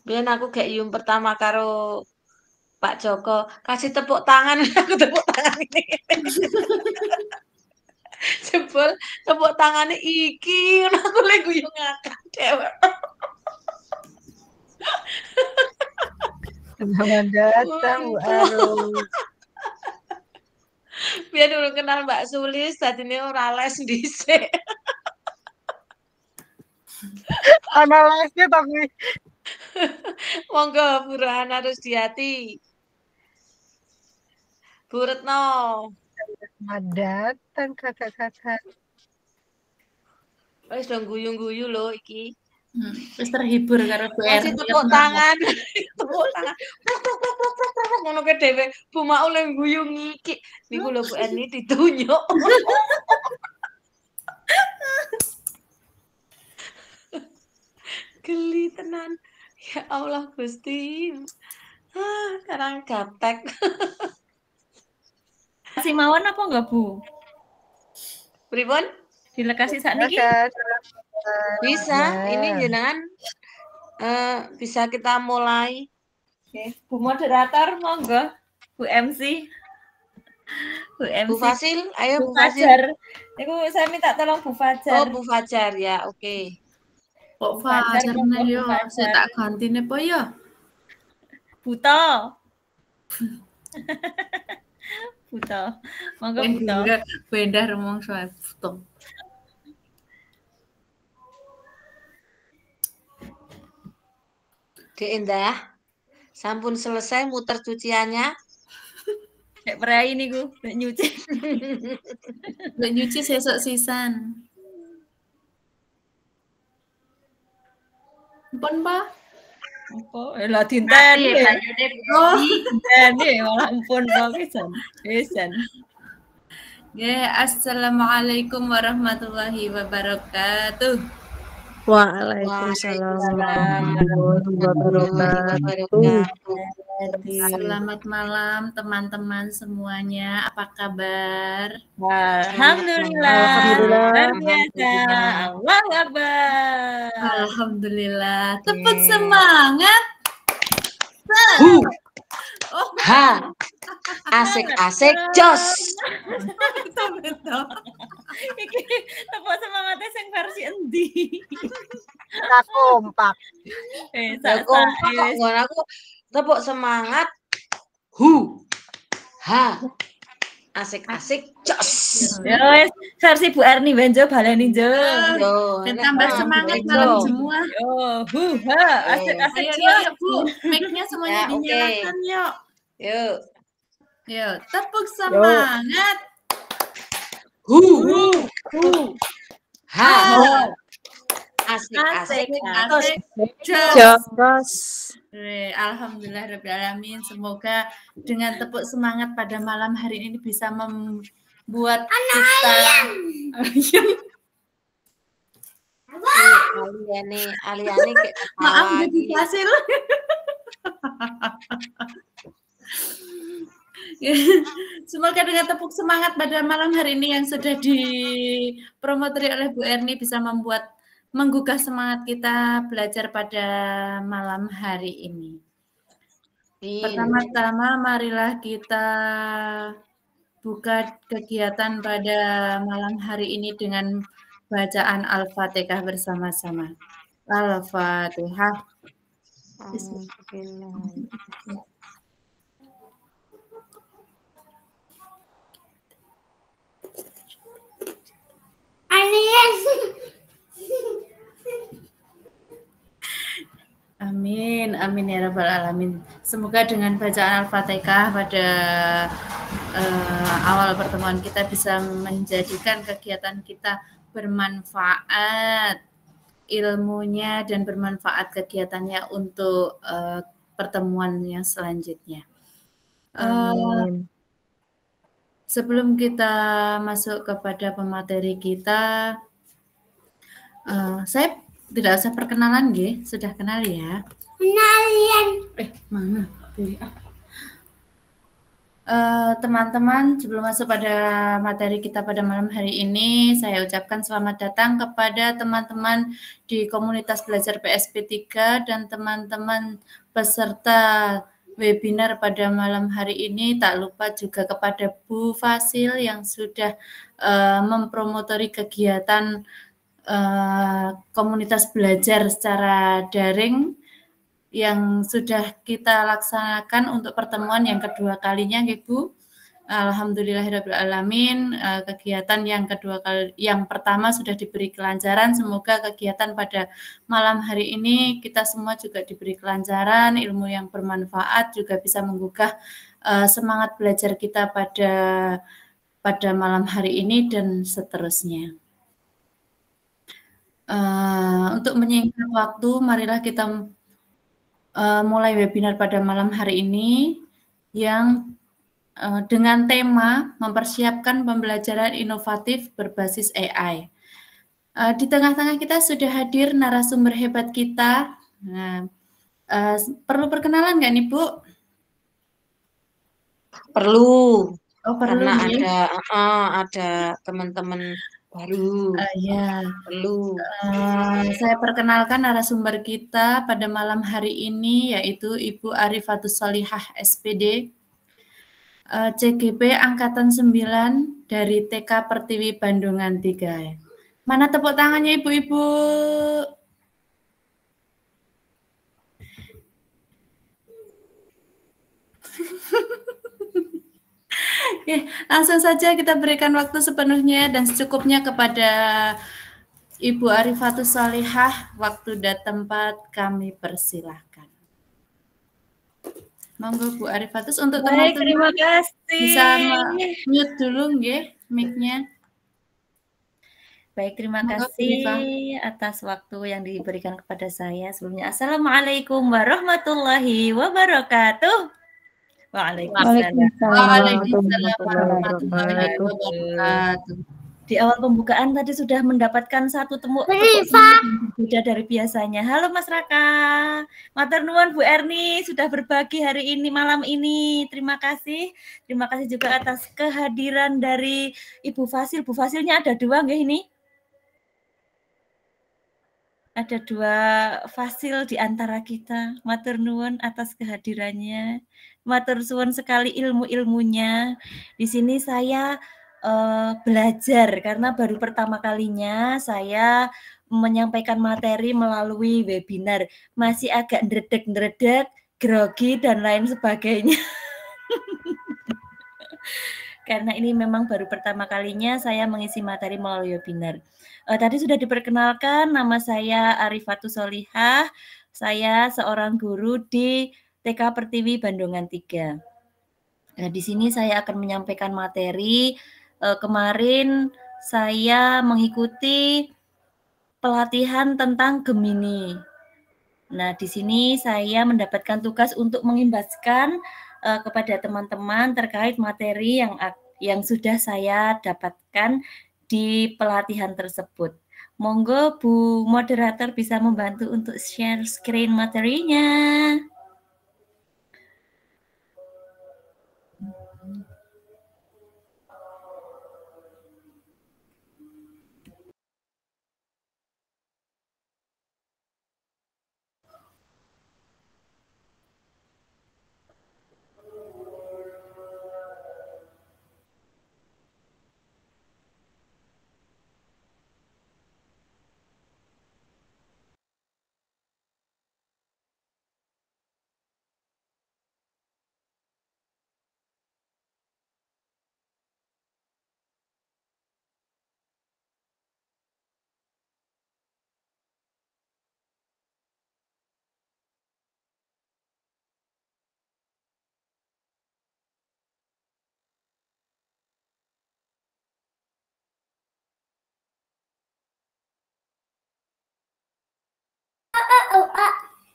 Biyen aku gek yum pertama karo Pak Joko, kasih tepuk tangan, aku tepuk tangan ini. Jebul tepuk tangane iki, ngono aku lek guyu ngakak dewek. Selamat datang Bu Arum. Biyen urung kenal Mbak Sulis, dadine ora les dhisik. Ana lesnya tapi Monggo Bu Rohana Rusdiati. Bu Retno. selamat datang kakak-kakak. Wis dong guyu-guyu lho iki. Wis terhibur karo Bu Kasih Erni. tepuk tangan. Tepuk tangan. Ngono ke dhewe. Bu Maul yang guyu ngiki. Niku lho Bu Erni ditunjuk. Geli tenan. Ya Allah Gusti. Sekarang gaptek. Kasih mawon apa enggak, Bu? Pripun? Dilekasi sakniki? Bisa. Ini jenengan bisa kita mulai. Oke, Bu moderator monggo. Bu MC. Bu MC. Bu Fasil, ayo Bu Fasil. Fajar. Niku saya minta tolong Bu Fajar. Oh, Bu Fajar ya, oke. Kok Fajar yo, saya tak gantine po ya. Buto. Buto. Monggo Buto. Benda rumong soal Buto. Dek Endah, sampun selesai muter cuciannya. Kayak perai niku, nek nyuci. Nek nyuci sesuk sisan. Ampun, Pak. Apa? Lah dinteni. Oh, dinteni malah ampun Pak pisan. Pisan. Ya, assalamualaikum warahmatullahi wabarakatuh. Waalaikumsalam warahmatullahi wabarakatuh. Selamat malam teman-teman semuanya. Apa kabar? Alhamdulillah. Luar biasa. Allahu Akbar. Alhamdulillah. Tepuk semangat. Oh, ha. Asik-asik jos. Iki tepuk semangatnya sing versi endi? Kita kompak. Kompak kok aku tepuk semangat. Ha. Asik-asik jos. Ya wis versi Bu Erni Benjo baleni jo. Dan tambah semangat malam semua. Yo, ha, asik-asik. Ayo Bu, mic-nya semuanya dinyalakan yuk. Yuk. Yuk, tepuk semangat. Ha. Asik-asik jos. Alhamdulillahirrahmanirrahim. Semoga dengan tepuk semangat pada malam hari ini bisa membuat kita Aliane kayak maaf jadi hasil. Semoga dengan tepuk semangat pada malam hari ini yang sudah dipromotori oleh Bu Erni bisa menggugah semangat kita belajar pada malam hari ini. Pertama-tama marilah kita buka kegiatan pada malam hari ini dengan bacaan Al-Fatihah bersama-sama. Al-Fatihah. Amin, amin ya rabbal alamin. Semoga dengan bacaan Al-Fatihah pada awal pertemuan kita bisa menjadikan kegiatan kita bermanfaat ilmunya dan bermanfaat kegiatannya untuk pertemuan yang selanjutnya. Sebelum kita masuk kepada pemateri kita, saya tidak usah perkenalan, G. Sudah kenal ya? Kenalian. Mana? Teman-teman, sebelum masuk pada materi kita pada malam hari ini, saya ucapkan selamat datang kepada teman-teman di komunitas belajar PSP 3 dan teman-teman peserta webinar pada malam hari ini. Tak lupa juga kepada Bu Fasil yang sudah mempromotori kegiatan komunitas belajar secara daring yang sudah kita laksanakan untuk pertemuan yang kedua kalinya, Ibu. Alhamdulillahirrahmanirrahim. Kegiatan yang pertama sudah diberi kelancaran. Semoga kegiatan pada malam hari ini kita semua juga diberi kelancaran, ilmu yang bermanfaat, juga bisa menggugah semangat belajar kita pada malam hari ini dan seterusnya. Untuk menyingkat waktu, marilah kita mulai webinar pada malam hari ini yang dengan tema mempersiapkan pembelajaran inovatif berbasis AI. Di tengah-tengah kita sudah hadir narasumber hebat kita. Nah, perlu perkenalan nggak nih, Bu? Perlu. Oh, perlu Karena ya? ada teman-teman baru. Ya. Perlu. Saya perkenalkan narasumber kita pada malam hari ini, yaitu Ibu Arifatus Sholihah SPD, CGP Angkatan 9 dari TK Pertiwi Bandungan 3. Mana tepuk tangannya Ibu-Ibu? Oke, langsung saja kita berikan waktu sepenuhnya dan secukupnya kepada Ibu Arifatus Sholihah. Waktu dan tempat kami persilahkan. Monggo Bu Arifatus, untuk teman-teman terima kasih. Bisa mute dulu nggih mic-nya. Baik, terima kasih atas waktu yang diberikan kepada saya. Sebelumnya, Assalamualaikum warahmatullahi wabarakatuh. Waalaikumsalam warahmatullahi wabarakatuh. Di awal pembukaan tadi sudah mendapatkan satu temu beda dari biasanya. Halo Mas Raka, matur nuwun Bu Erni sudah berbagi hari ini, malam ini. Terima kasih. Terima kasih juga atas kehadiran dari Ibu Fasil. Bu Fasilnya ada dua nggih ini? Ada dua Fasil di antara kita. Matur nuwun atas kehadirannya. Matur suwun sekali ilmu-ilmunya. Di sini saya belajar karena baru pertama kalinya saya menyampaikan materi melalui webinar. Masih agak ndredeg-ndredeg, grogi dan lain sebagainya. Karena ini memang baru pertama kalinya saya mengisi materi melalui webinar. Tadi sudah diperkenalkan, nama saya Arifatus Sholihah. Saya seorang guru di TK Pertiwi Bandungan 3. Nah, di sini saya akan menyampaikan materi. Kemarin saya mengikuti pelatihan tentang Gemini. Nah, di sini saya mendapatkan tugas untuk mengimbaskan kepada teman-teman terkait materi yang sudah saya dapatkan di pelatihan tersebut. Monggo Bu Moderator bisa membantu untuk share screen materinya.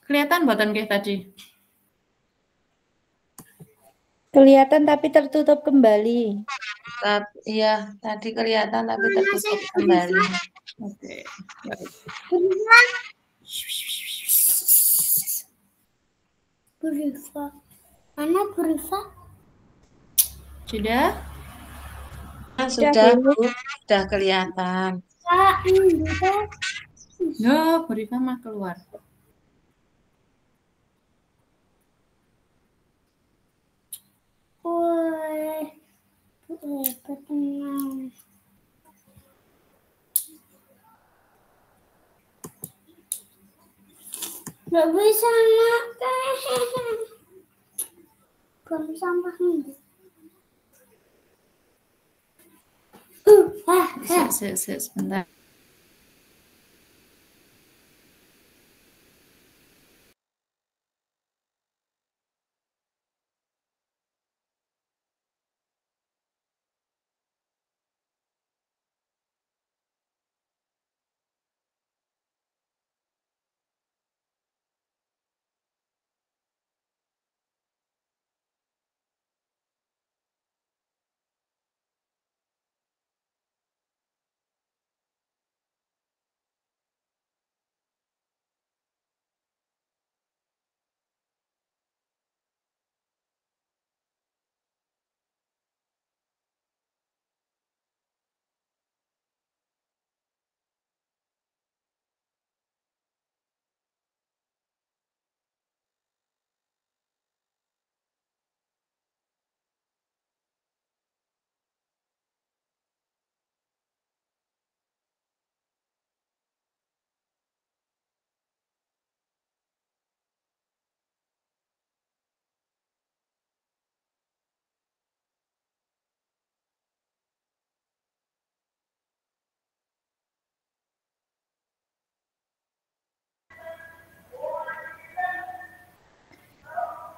Kelihatan mboten nggih tadi? Kelihatan tapi tertutup kembali. Iya, tadi kelihatan tapi tertutup kembali. Oke. Burifa. Mana Burifa? Sudah? Sudah, Bu. Sudah kelihatan. Yo, Bu Rifa mah keluar. Nggak bisa buang sampah nih. Sebentar.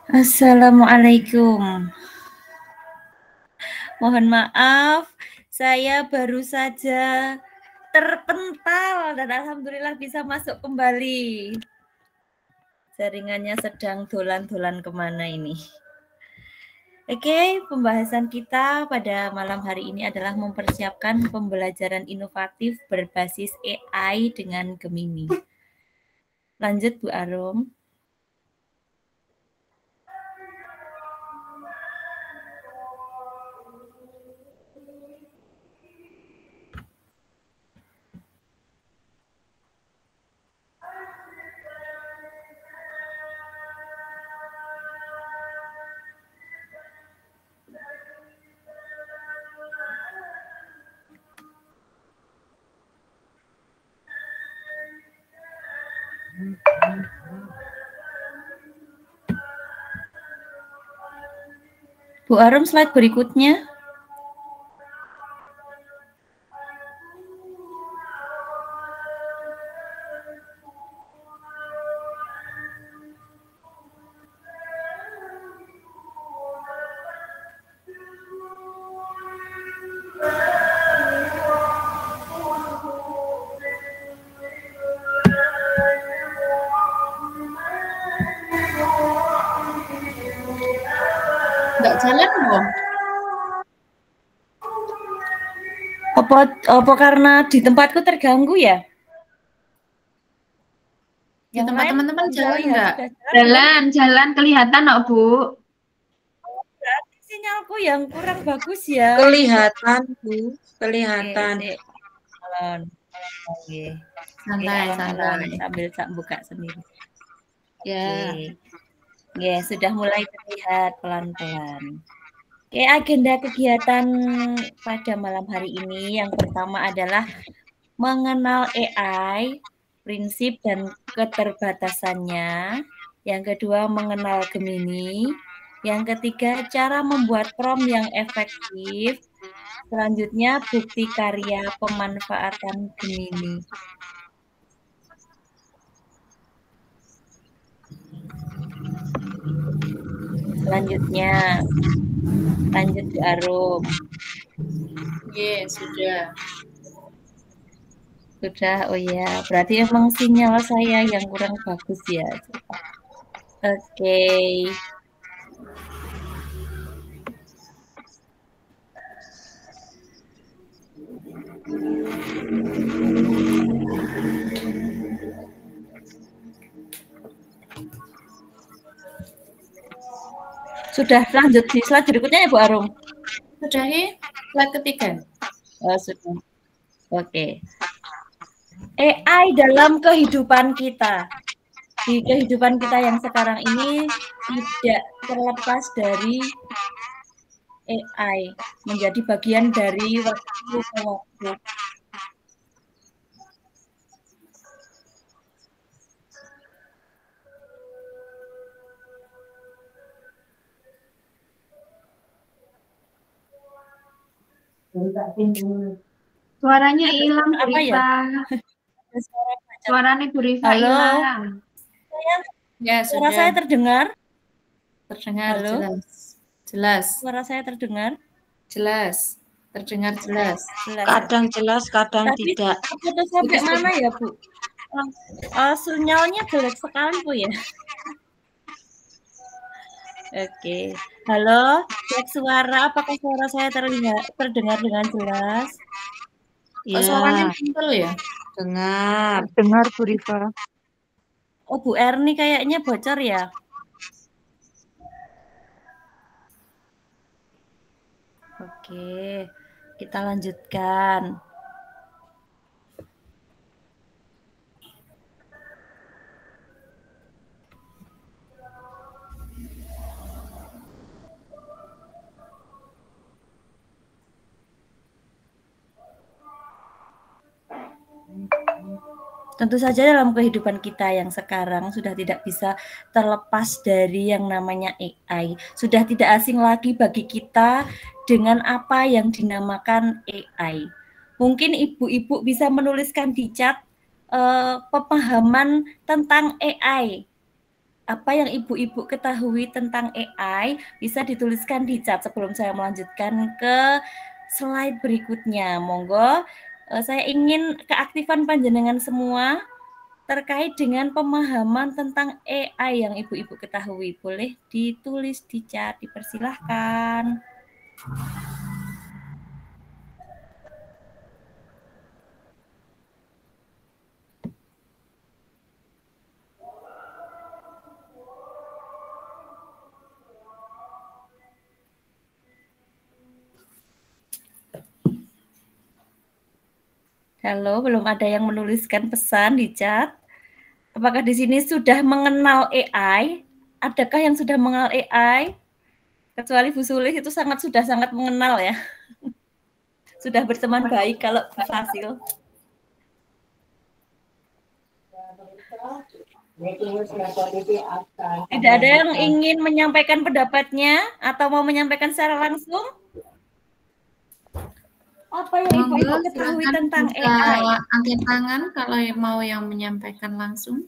Assalamualaikum. Mohon maaf, saya baru saja terpental dan alhamdulillah bisa masuk kembali. Jaringannya sedang dolan-dolan kemana ini? Oke, pembahasan kita pada malam hari ini adalah mempersiapkan pembelajaran inovatif berbasis AI dengan Gemini. Lanjut Bu Arum. Bu Arum, slide berikutnya. Nggak jalan dong. Apa karena di tempatku terganggu ya? Di tempat teman-teman jalan nggak? Jalan kelihatan kok, Bu. Berarti sinyalku yang kurang bagus ya. Kelihatan, Bu. Kelihatan. Oke. Santai. Sambil buka sendiri. Ya. Ya, sudah mulai terlihat pelan-pelan. Oke, agenda kegiatan pada malam hari ini yang pertama adalah mengenal AI, prinsip dan keterbatasannya. Yang kedua, mengenal Gemini. Yang ketiga, cara membuat prompt yang efektif. Selanjutnya, bukti karya pemanfaatan Gemini. Selanjutnya, lanjut Bu Arum. Sudah. Sudah, oh ya, berarti emang sinyal saya yang kurang bagus ya. Oke. Sudah, lanjut di slide berikutnya ya Bu Arum. Sudahi slide ketiga. Oh, sudah. Oke. AI dalam kehidupan kita. Di kehidupan kita yang sekarang ini tidak terlepas dari AI, menjadi bagian dari waktu ke waktu. Suaranya hilang, Bu Apa ya? Rifa. Suaranya Bu Rifa Halo? hilang. Ya, Suara sudah saya terdengar? terdengar Halo? jelas. Jelas, Suara saya terdengar? jelas. Terdengar jelas. Jelas. Kadang jelas, kadang Tapi tidak. putus sampai mana ya, Bu? Sinyalnya jelek sekali, Bu ya. Oke. Halo, cek suara. Apakah suara saya terdengar dengan jelas? Kok suaranya Ya, muncul ya? dengar. Dengar Bu Rifa. Oh, Bu Erni kayaknya bocor ya? Oke, kita lanjutkan. Tentu saja dalam kehidupan kita yang sekarang sudah tidak bisa terlepas dari yang namanya AI. Sudah tidak asing lagi bagi kita dengan apa yang dinamakan AI. Mungkin ibu-ibu bisa menuliskan di chat pemahaman tentang AI. Apa yang ibu-ibu ketahui tentang AI bisa dituliskan di chat sebelum saya melanjutkan ke slide berikutnya. Monggo. Saya ingin keaktifan panjenengan semua terkait dengan pemahaman tentang AI yang ibu-ibu ketahui. Boleh ditulis di chat, dipersilahkan. Halo, belum ada yang menuliskan pesan di chat. Apakah di sini sudah mengenal AI? Adakah yang sudah mengenal AI? Kecuali Bu Sulih itu sudah sangat mengenal ya. Sudah berteman baik kalau Bu Fasil. Tidak ada yang ingin menyampaikan pendapatnya atau mau menyampaikan secara langsung? Apa yang ibu-ibu ketahui tentang AI? Angkat tangan kalau mau yang menyampaikan langsung.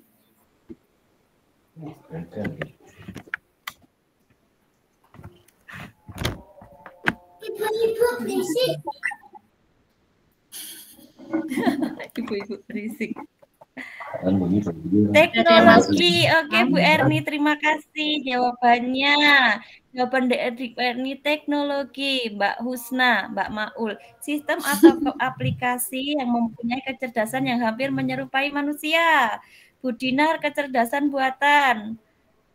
Ibu-ibu berisik. Ibu-ibu berisik. Teknologi, oke Bu Erni, terima kasih jawabannya. Jawaban dari Bu Erni, teknologi, Mbak Husna, Mbak Maul, sistem atau aplikasi yang mempunyai kecerdasan yang hampir menyerupai manusia. Bu Dinar, kecerdasan buatan.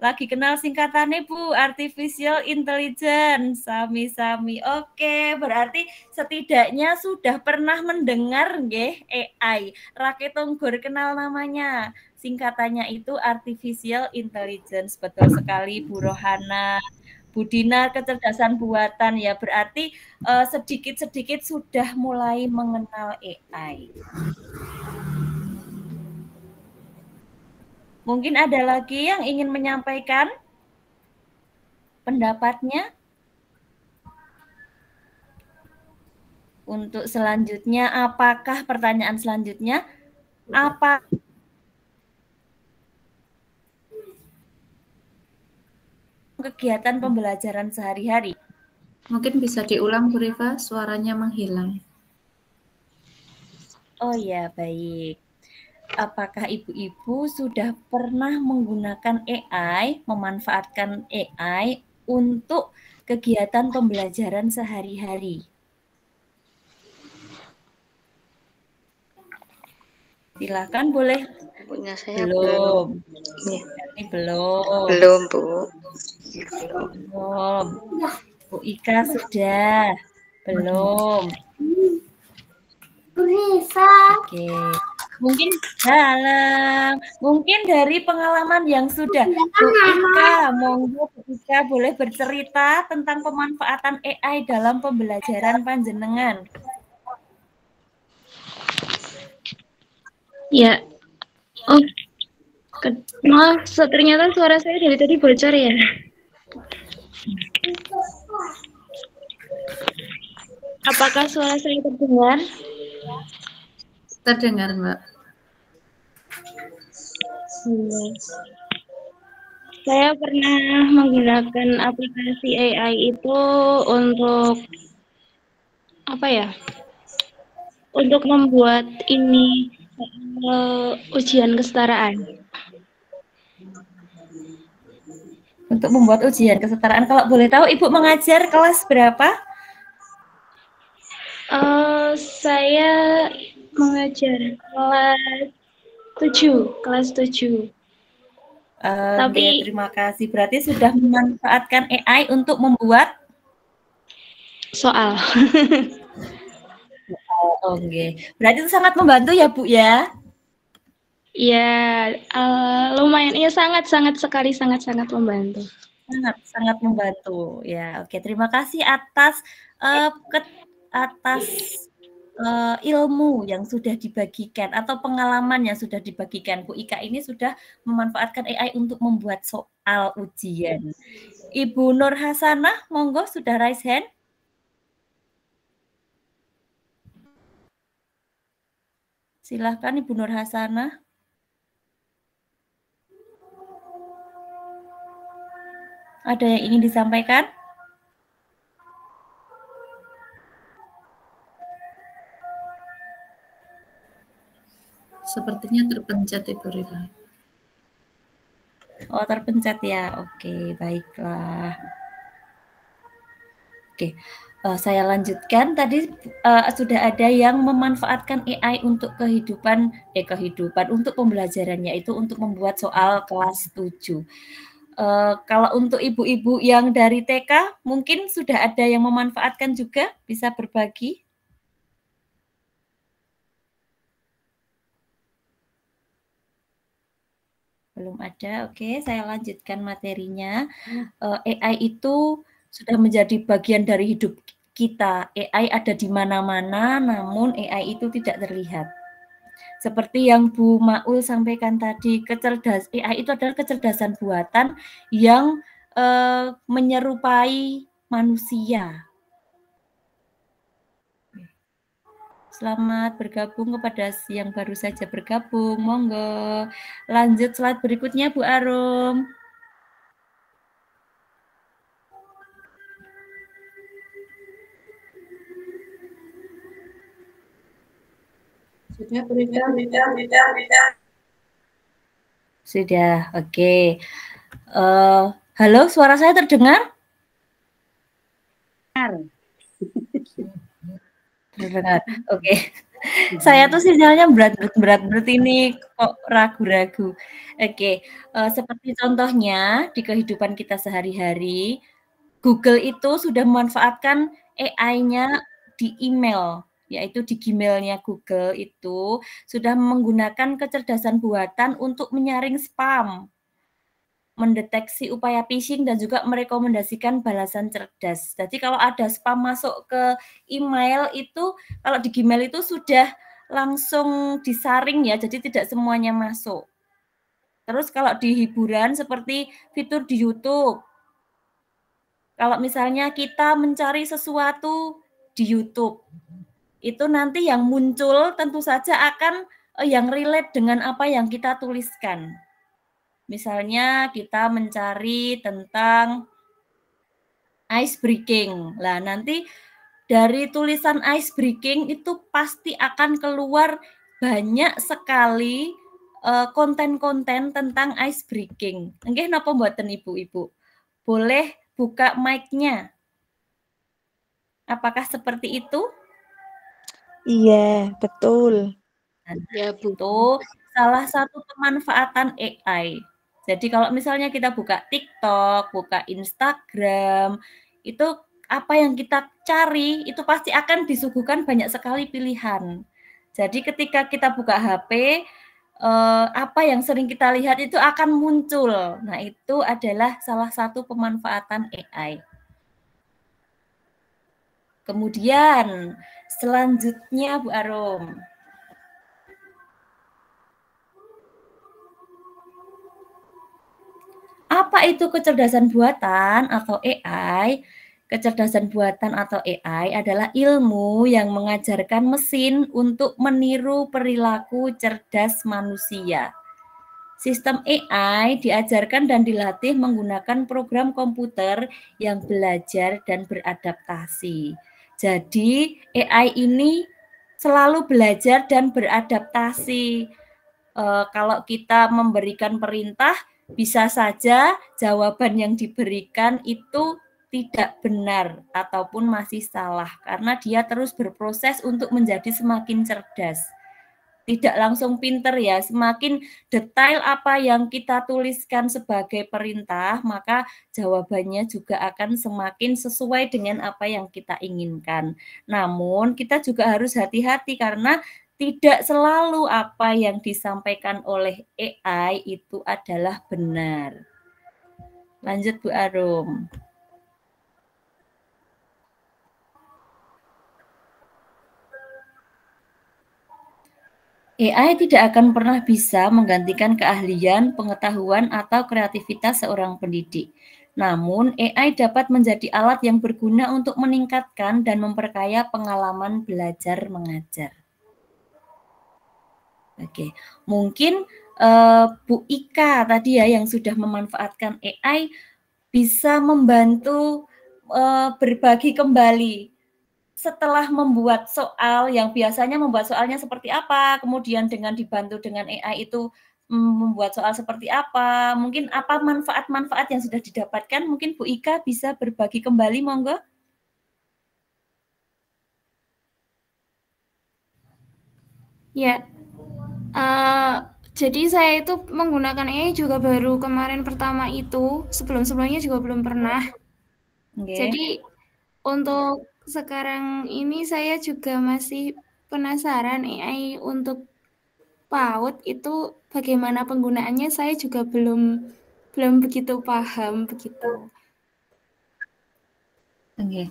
Lagi kenal singkatannya Bu, artificial intelligence, sami-sami. Oke, berarti setidaknya sudah pernah mendengar nggih AI. Rakyat Tonggur kenal namanya. Singkatannya itu artificial intelligence. Betul sekali Bu Rohana. Bu Dinar, kecerdasan buatan ya, berarti sedikit-sedikit sudah mulai mengenal AI. Mungkin ada lagi yang ingin menyampaikan pendapatnya? Untuk selanjutnya, apakah pertanyaan selanjutnya? Apa kegiatan pembelajaran sehari-hari? Mungkin bisa diulang Bu Rifa, suaranya menghilang. Oh ya, baik. Apakah ibu-ibu sudah pernah menggunakan AI, memanfaatkan AI untuk kegiatan pembelajaran sehari-hari? Silakan, boleh. Punya saya Belum. Iya. Ini belum. Belum, Bu. Belum. Bu Ika sudah. Belum. Bisa. Oke. Mungkin dari pengalaman yang sudah Bu Ika, monggo Bu Ika boleh bercerita tentang pemanfaatan AI dalam pembelajaran panjenengan. Ya, oh, maaf, ternyata suara saya dari tadi bocor ya. Apakah suara saya terdengar? Terdengar, Mbak. Saya pernah menggunakan aplikasi AI itu untuk apa ya? Untuk membuat ini ujian kesetaraan. Untuk membuat ujian kesetaraan, kalau boleh tahu Ibu mengajar kelas berapa? Saya mengajar kelas 7. Tapi terima kasih. Berarti sudah memanfaatkan AI untuk membuat soal. Oke. Berarti itu sangat membantu ya, Bu ya? Ya, lumayan. Ya, sangat membantu. Sangat membantu. Ya, oke. Terima kasih atas ilmu yang sudah dibagikan atau pengalaman yang sudah dibagikan. Bu Ika ini sudah memanfaatkan AI untuk membuat soal ujian. Ibu Nur Hasanah, monggo sudah raise hand. Silahkan Ibu Nur Hasanah. Ada yang ingin disampaikan? Sepertinya terpencet Ibu Rila. Oh, terpencet ya. Oke, baiklah. Oke, saya lanjutkan. Tadi sudah ada yang memanfaatkan AI untuk untuk pembelajarannya itu untuk membuat soal kelas 7. Kalau untuk ibu-ibu yang dari TK, mungkin sudah ada yang memanfaatkan juga, bisa berbagi? Belum ada. Oke, saya lanjutkan materinya. AI itu sudah menjadi bagian dari hidup kita. AI ada di mana-mana, namun AI itu tidak terlihat. Seperti yang Bu Maul sampaikan tadi, AI itu adalah kecerdasan buatan yang menyerupai manusia. Selamat bergabung kepada yang baru saja bergabung. Monggo. Lanjut slide berikutnya, Bu Arum. Sudah, oke. Halo, suara saya terdengar? Terdengar. Oke. Saya tuh sinyalnya berat ini kok ragu-ragu. Oke, seperti contohnya di kehidupan kita sehari-hari, Google itu sudah memanfaatkan AI-nya di email, yaitu di Gmail-nya Google itu sudah menggunakan kecerdasan buatan untuk menyaring spam, mendeteksi upaya phishing dan juga merekomendasikan balasan cerdas. Jadi kalau ada spam masuk ke email itu, kalau di Gmail itu sudah langsung disaring ya, jadi tidak semuanya masuk. Terus kalau di hiburan seperti fitur di YouTube, kalau misalnya kita mencari sesuatu di YouTube, itu nanti yang muncul tentu saja akan yang relate dengan apa yang kita tuliskan. Misalnya kita mencari tentang ice breaking. Lah nanti dari tulisan ice breaking itu pasti akan keluar banyak sekali konten-konten tentang ice breaking. Nggih napa mboten Ibu-ibu? Boleh buka mic-nya. Apakah seperti itu? Iya, betul. Ya, Bu. Itu salah satu pemanfaatan AI. Jadi kalau misalnya kita buka TikTok, buka Instagram, itu apa yang kita cari itu pasti akan disuguhkan banyak sekali pilihan. Jadi ketika kita buka HP, apa yang sering kita lihat itu akan muncul. Nah, itu adalah salah satu pemanfaatan AI. Kemudian selanjutnya Bu Arum. Apa itu kecerdasan buatan atau AI? Kecerdasan buatan atau AI adalah ilmu yang mengajarkan mesin untuk meniru perilaku cerdas manusia. Sistem AI diajarkan dan dilatih menggunakan program komputer yang belajar dan beradaptasi. Jadi AI ini selalu belajar dan beradaptasi. Kalau kita memberikan perintah, bisa saja jawaban yang diberikan itu tidak benar ataupun masih salah karena dia terus berproses untuk menjadi semakin cerdas. Tidak langsung pinter ya, semakin detail apa yang kita tuliskan sebagai perintah, maka jawabannya juga akan semakin sesuai dengan apa yang kita inginkan. Namun kita juga harus hati-hati karena tidak selalu apa yang disampaikan oleh AI itu adalah benar. Lanjut Bu Arum. AI tidak akan pernah bisa menggantikan keahlian, pengetahuan, atau kreativitas seorang pendidik. Namun, AI dapat menjadi alat yang berguna untuk meningkatkan dan memperkaya pengalaman belajar mengajar. Oke, mungkin Bu Ika tadi ya yang sudah memanfaatkan AI bisa membantu berbagi kembali setelah membuat soal yang biasanya membuat soalnya seperti apa, kemudian dengan dibantu dengan AI itu membuat soal seperti apa, mungkin apa manfaat-manfaat yang sudah didapatkan, mungkin Bu Ika bisa berbagi kembali, monggo. Ya, jadi saya itu menggunakan AI juga baru kemarin pertama itu, sebelum-sebelumnya juga belum pernah. Jadi untuk sekarang ini saya juga masih penasaran AI untuk PAUD itu bagaimana penggunaannya, saya juga belum begitu paham begitu. Oke.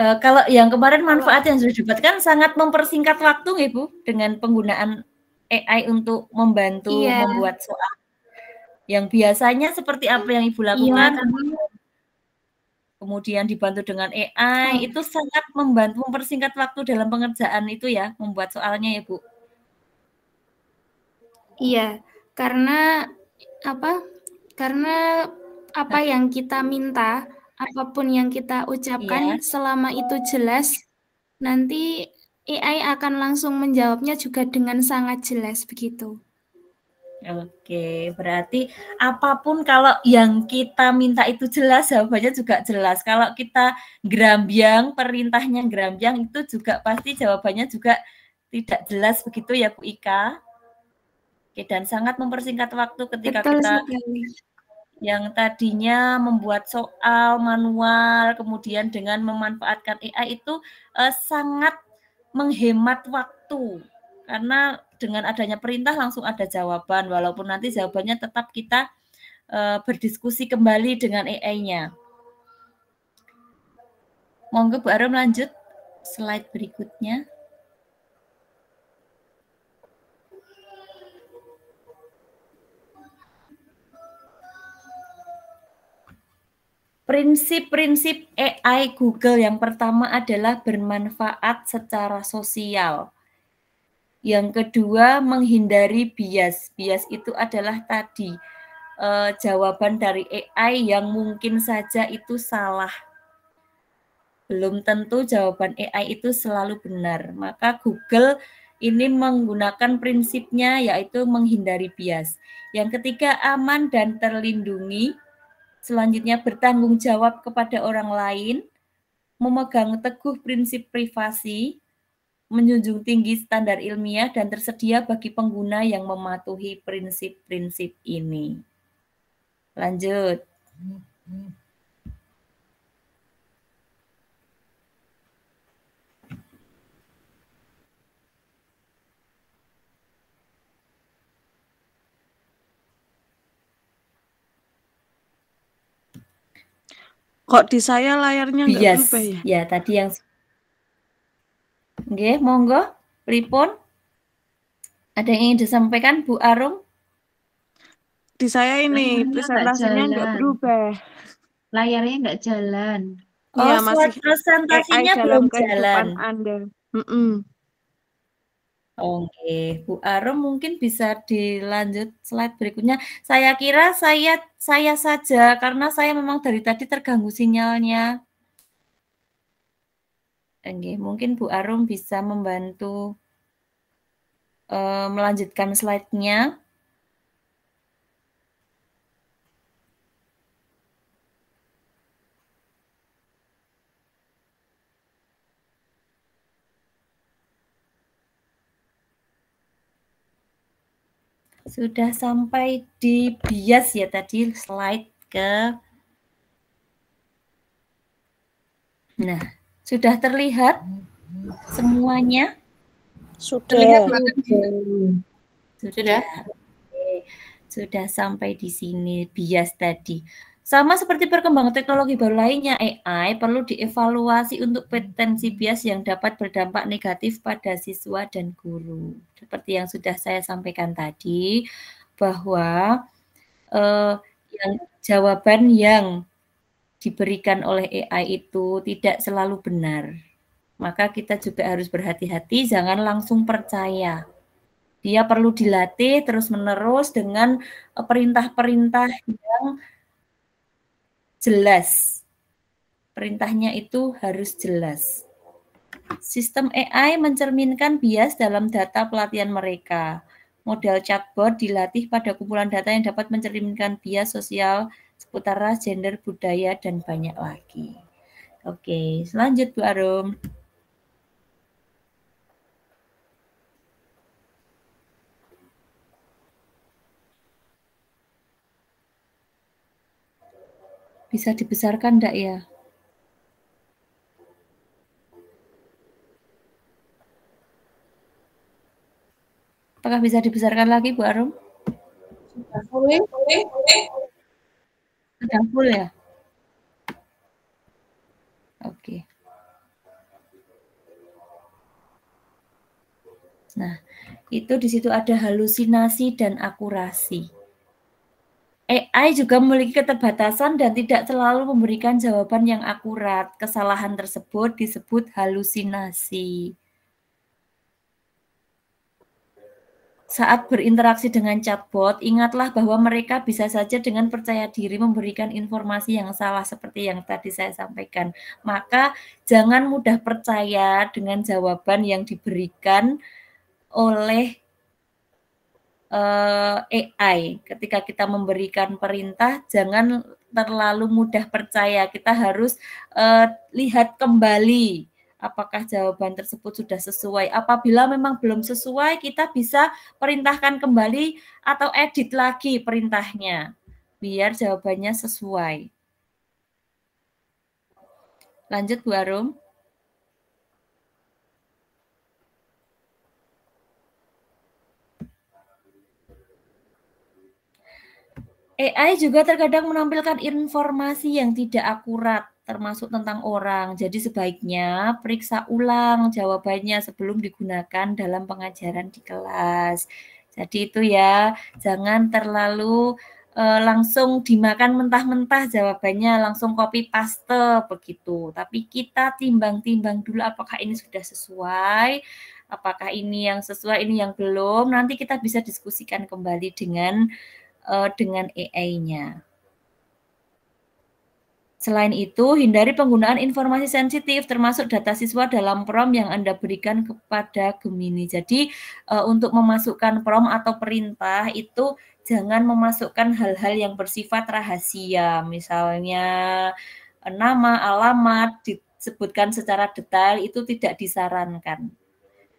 Kalau yang kemarin manfaat yang sudah didapatkan sangat mempersingkat waktu nggih Bu dengan penggunaan AI untuk membantu membuat soal. Yang biasanya seperti apa yang Ibu lakukan? Kemudian dibantu dengan AI itu sangat membantu mempersingkat waktu dalam pengerjaan itu ya, membuat soalnya ya Bu. Iya, karena apa yang kita minta, apapun yang kita ucapkan, selama itu jelas, nanti AI akan langsung menjawabnya juga dengan sangat jelas begitu. Oke, berarti apapun kalau yang kita minta itu jelas, jawabannya juga jelas. Kalau kita gerambyang, perintahnya gerambyang, itu juga pasti jawabannya juga tidak jelas begitu ya Bu Ika. Oke, dan sangat mempersingkat waktu ketika kita yang tadinya membuat soal manual, kemudian dengan memanfaatkan AI itu sangat menghemat waktu. Karena dengan adanya perintah langsung ada jawaban, walaupun nanti jawabannya tetap kita berdiskusi kembali dengan AI-nya. Monggo Bu Arum lanjut slide berikutnya. Prinsip-prinsip AI Google yang pertama adalah bermanfaat secara sosial. Yang kedua, menghindari bias. Bias itu adalah tadi jawaban dari AI yang mungkin saja itu salah. Belum tentu jawaban AI itu selalu benar. Maka Google ini menggunakan prinsipnya yaitu menghindari bias. Yang ketiga, aman dan terlindungi. Selanjutnya, bertanggung jawab kepada orang lain, memegang teguh prinsip privasi, menjunjung tinggi standar ilmiah, dan tersedia bagi pengguna yang mematuhi prinsip-prinsip ini. Lanjut. Kok di saya layarnya nggak bias. berubah ya? Ya, tadi yang Nggih, monggo, pripun? Ada yang ingin disampaikan Bu Arum? Di saya ini Layarnya nggak presentasinya nggak jalan. berubah. Layarnya nggak jalan. Iya, Oh, masih slide presentasinya AI belum dalam kehidupan jalan. Anda. Mm-mm. Oke, Bu Arum mungkin bisa dilanjut slide berikutnya. Saya kira saya saja karena saya memang dari tadi terganggu sinyalnya. Oke, mungkin Bu Arum bisa membantu melanjutkan slide-nya. Sudah sampai di bias ya tadi slide ke. Nah, sudah terlihat semuanya? Sudah. Sudah. Oke. Sudah sampai di sini bias tadi. Sama seperti perkembangan teknologi baru lainnya, AI perlu dievaluasi untuk potensi bias yang dapat berdampak negatif pada siswa dan guru. Seperti yang sudah saya sampaikan tadi, bahwa yang jawaban yang diberikan oleh AI itu tidak selalu benar. Maka kita juga harus berhati-hati, jangan langsung percaya. Dia perlu dilatih terus-menerus dengan perintah-perintah yang jelas. Perintahnya itu harus jelas. Sistem AI mencerminkan bias dalam data pelatihan mereka. Model chatbot dilatih pada kumpulan data yang dapat mencerminkan bias sosial seputar ras, gender, budaya, dan banyak lagi. Oke, selanjut Bu Arum. Bisa dibesarkan enggak ya? Apakah bisa dibesarkan lagi Bu Arum? Sudah full ya? Oke. Nah, itu di situ ada halusinasi dan akurasi. AI juga memiliki keterbatasan dan tidak selalu memberikan jawaban yang akurat. Kesalahan tersebut disebut halusinasi. Saat berinteraksi dengan chatbot, ingatlah bahwa mereka bisa saja dengan percaya diri memberikan informasi yang salah seperti yang tadi saya sampaikan. Maka jangan mudah percaya dengan jawaban yang diberikan oleh AI. Ketika kita memberikan perintah, jangan terlalu mudah percaya. Kita harus lihat kembali apakah jawaban tersebut sudah sesuai. Apabila memang belum sesuai, kita bisa perintahkan kembali atau edit lagi perintahnya biar jawabannya sesuai. Lanjut Bu Arum. AI juga terkadang menampilkan informasi yang tidak akurat, termasuk tentang orang. Jadi sebaiknya periksa ulang jawabannya sebelum digunakan dalam pengajaran di kelas. Jadi itu ya, jangan terlalu langsung dimakan mentah-mentah jawabannya, langsung copy paste begitu. Tapi kita timbang-timbang dulu apakah ini sudah sesuai, apakah ini yang sesuai, ini yang belum. Nanti kita bisa diskusikan kembali dengan AI-nya. Selain itu, hindari penggunaan informasi sensitif termasuk data siswa dalam prompt yang Anda berikan kepada Gemini. Jadi, untuk memasukkan prompt atau perintah itu jangan memasukkan hal-hal yang bersifat rahasia. Misalnya nama, alamat disebutkan secara detail itu tidak disarankan.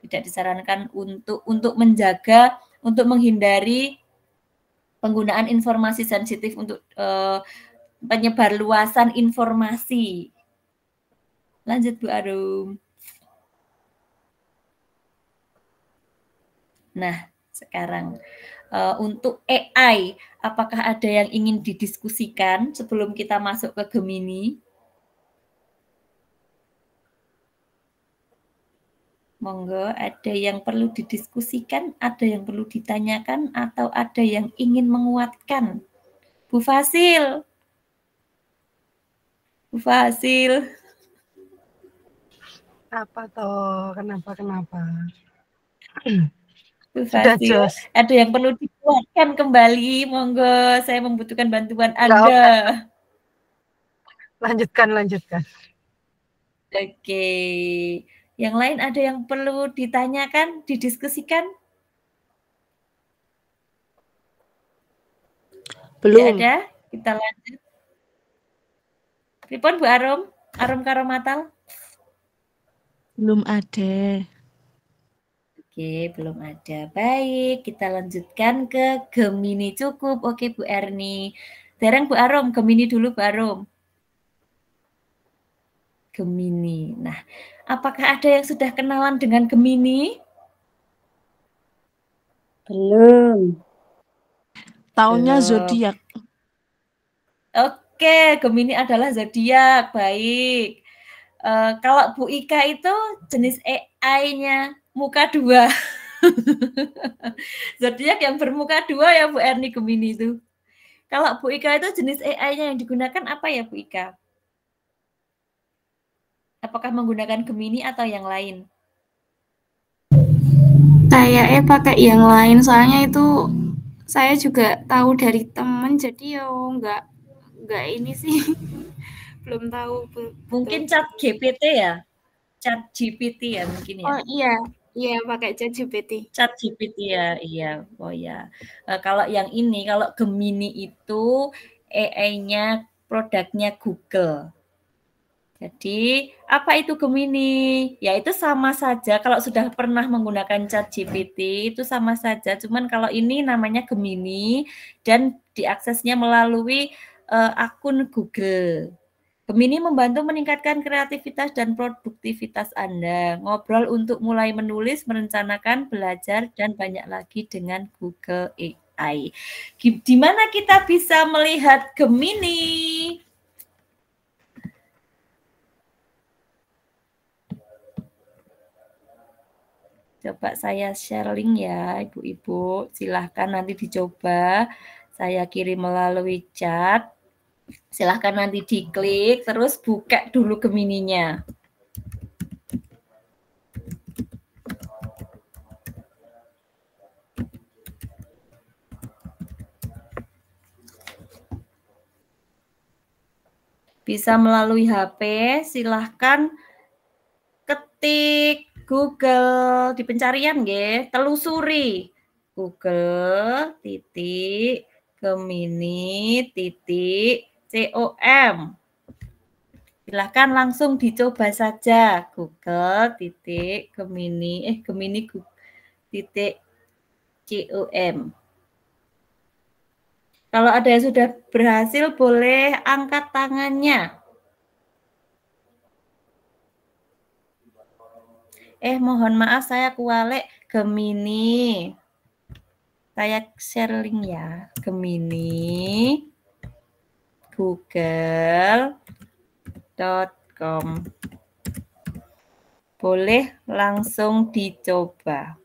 Tidak disarankan untuk menjaga, untuk menghindari penggunaan informasi sensitif untuk penyebar luasan informasi. Lanjut Bu Arum. Nah, sekarang untuk AI, apakah ada yang ingin didiskusikan sebelum kita masuk ke Gemini? Monggo, ada yang perlu didiskusikan, ada yang perlu ditanyakan, atau ada yang ingin menguatkan? Bu Fasil. Bu Fasil. Apa toh? Kenapa? Bu Sudah Fasil, jos. ada yang perlu dikuatkan kembali? Monggo, saya membutuhkan bantuan Enggak, Anda. Lanjutkan. Oke. Yang lain ada yang perlu ditanyakan, didiskusikan? Belum. Tidak ada? Kita lanjut. Pripun Bu Arum? Arum Karomatal? Belum ada. Oke, belum ada. Baik, kita lanjutkan ke Gemini. Cukup. Oke, Bu Erni. Dereng Bu Arum, Gemini dulu Bu Arum. Gemini. Nah, apakah ada yang sudah kenalan dengan Gemini? Belum. Tahunnya Belum. zodiak. Oke, Gemini adalah zodiak. Baik. Kalau Bu Ika itu jenis AI-nya muka 2. Zodiak yang bermuka 2 ya Bu Erni, Gemini itu. Kalau Bu Ika itu jenis AI-nya yang digunakan apa ya Bu Ika? Apakah menggunakan Gemini atau yang lain? Kayaknya pakai yang lain, soalnya itu saya juga tahu dari temen, jadi ya nggak ini sih. Belum tahu. Mungkin Chat GPT ya? Chat GPT ya mungkin ya? Oh iya pakai Chat GPT. Chat GPT ya, iya. Oh ya. Kalau yang ini, kalau Gemini itu AI-nya produknya Google. Jadi, apa itu Gemini? Ya itu sama saja, kalau sudah pernah menggunakan Chat GPT, itu sama saja. Cuman kalau ini namanya Gemini, dan diaksesnya melalui akun Google. Gemini membantu meningkatkan kreativitas dan produktivitas Anda. Ngobrol untuk mulai menulis, merencanakan, belajar, dan banyak lagi dengan Google AI. Di mana kita bisa melihat Gemini? Coba saya share link ya, Ibu-ibu. Silahkan nanti dicoba. Saya kirim melalui chat. Silahkan nanti diklik, terus buka dulu Gemininya. Bisa melalui HP, silahkan ketik Google di pencarian nggih, telusuri Google titik Gemini titik com. Silahkan langsung dicoba saja Google titik Gemini titik com. Kalau ada yang sudah berhasil boleh angkat tangannya. Mohon maaf saya kualek Gemini. Saya share link ya. Gemini google.com. Boleh langsung dicoba.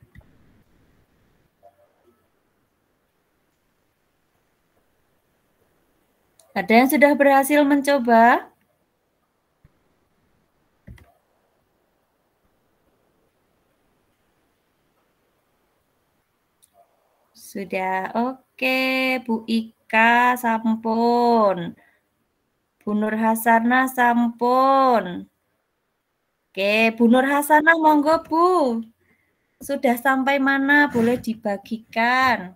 Ada yang sudah berhasil mencoba? Sudah, oke. Bu Ika sampun. Bu Nur Hasanah sampun. Oke, Bu Nur Hasanah monggo Bu. Sudah sampai mana? Boleh dibagikan.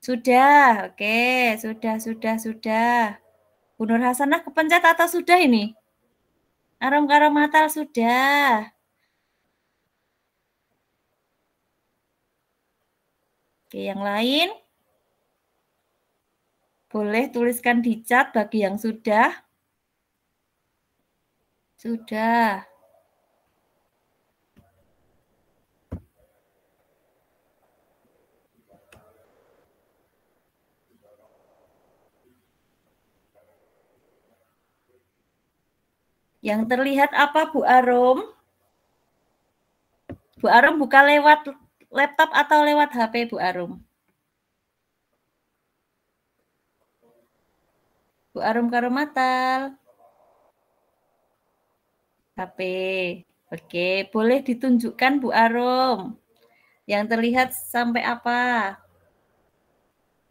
Sudah, oke. Sudah. Bu Nur Hasanah kepencet atau sudah ini? Arum Karomatal sudah. Oke, yang lain? Boleh tuliskan di chat bagi yang sudah. Sudah. Yang terlihat apa Bu Arum? Arum buka lewat laptop atau lewat HP Bu Arum? Bu Arum Karomatal. HP. Oke, boleh ditunjukkan Bu Arum. Yang terlihat sampai apa?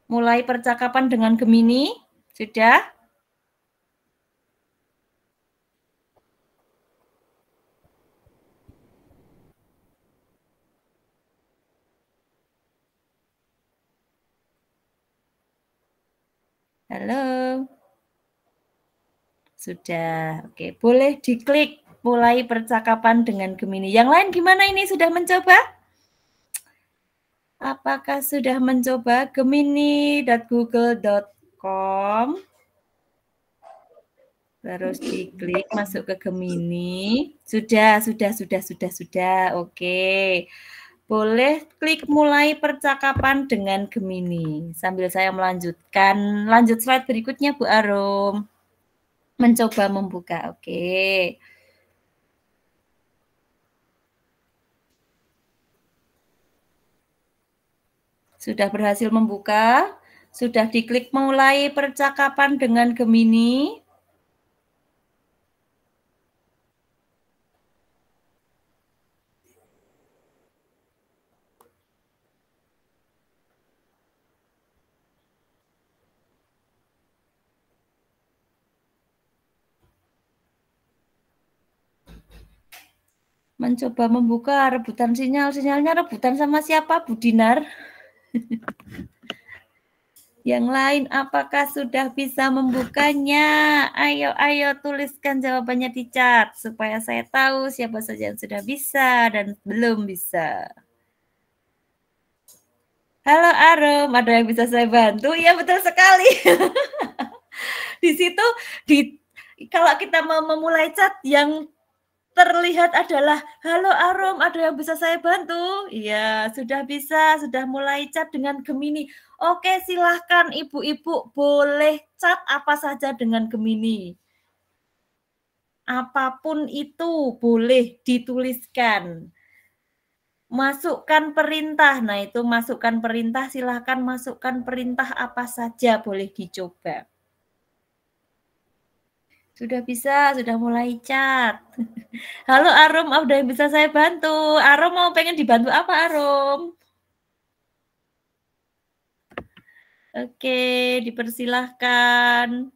Mulai percakapan dengan Gemini? Sudah? Halo. Sudah. Oke, boleh diklik mulai percakapan dengan Gemini. Yang lain gimana ini? Sudah mencoba? Apakah sudah mencoba gemini.google.com? Terus diklik masuk ke Gemini. Sudah. Oke. Boleh klik mulai percakapan dengan Gemini. Sambil saya melanjutkan. Lanjut slide berikutnya Bu Arum. Mencoba membuka. Oke. Sudah berhasil membuka. Sudah diklik mulai percakapan dengan Gemini. Mencoba membuka, rebutan sinyal. Sinyalnya rebutan sama siapa, Bu Dinar? Yang lain, apakah sudah bisa membukanya? Ayo tuliskan jawabannya di chat, supaya saya tahu siapa saja yang sudah bisa dan belum bisa. Halo Arum, ada yang bisa saya bantu? Ya betul sekali. Di situ, kalau kita mau memulai chat yang terlihat adalah, halo Arum, ada yang bisa saya bantu? Iya, sudah bisa, sudah mulai chat dengan Gemini. Oke, silahkan ibu-ibu boleh chat apa saja dengan Gemini. Apapun itu boleh dituliskan. Masukkan perintah, nah itu masukkan perintah, silahkan masukkan perintah apa saja boleh dicoba. Sudah bisa, sudah mulai chat. Halo Arum, ada yang bisa saya bantu? Arum mau pengen dibantu apa Arum? Oke, dipersilahkan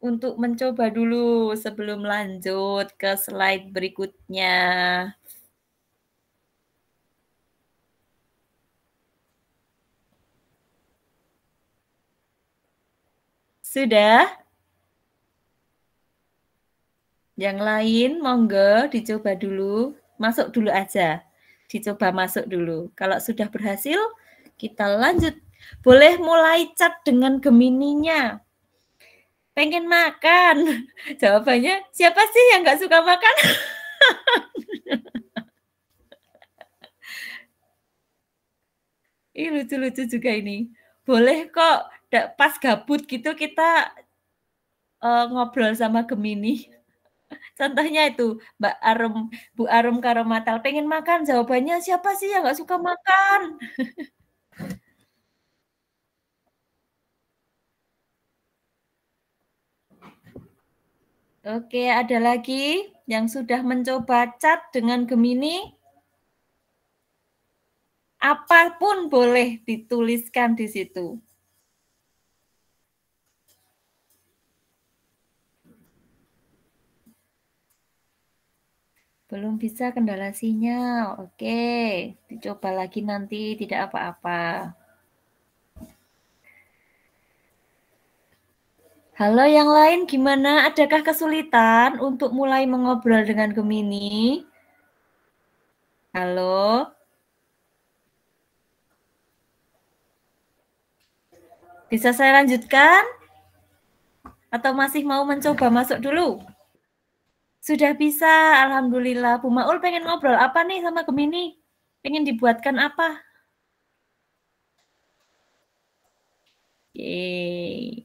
untuk mencoba dulu sebelum lanjut ke slide berikutnya. Sudah? Yang lain, monggo dicoba dulu. Masuk dulu aja. Dicoba masuk dulu. Kalau sudah berhasil, kita lanjut. Boleh mulai chat dengan Gemininya. Pengen makan. Jawabannya, siapa sih yang nggak suka makan? Ini lucu-lucu juga ini. Boleh kok, pas gabut gitu kita ngobrol sama Gemini. Contohnya itu, Bu Arum Karomatal, pengen makan, jawabannya siapa sih yang nggak suka makan? Oke, ada lagi yang sudah mencoba chat dengan Gemini? Apapun boleh dituliskan di situ. Belum bisa kendala sinyal. Oke, dicoba lagi nanti, tidak apa-apa. Halo yang lain gimana? Adakah kesulitan untuk mulai mengobrol dengan Gemini? Halo? Bisa saya lanjutkan? Atau masih mau mencoba masuk dulu? Sudah bisa, alhamdulillah. Bu Maul pengen ngobrol apa nih sama Gemini? Pengen dibuatkan apa? Yeay.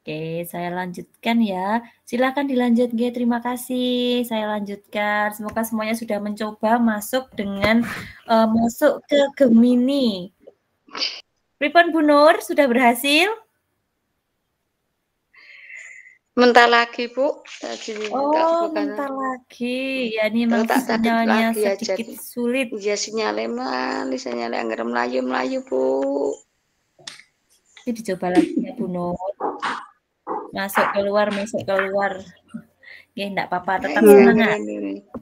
Oke, saya lanjutkan ya. Silakan dilanjut, G. Terima kasih. Saya lanjutkan. Semoga semuanya sudah mencoba masuk dengan masuk ke Gemini. Pripun Bu Nur, sudah berhasil? Bentar lagi, Bu. Oh, bentar lagi. Ya, ini memang sinyalnya sedikit sulit. Iya, sinyalnya anggar melayu, Bu. Ini dicoba lagi ya, Bu Nur. Masuk keluar. Ya, enggak apa-apa, tetap semangat.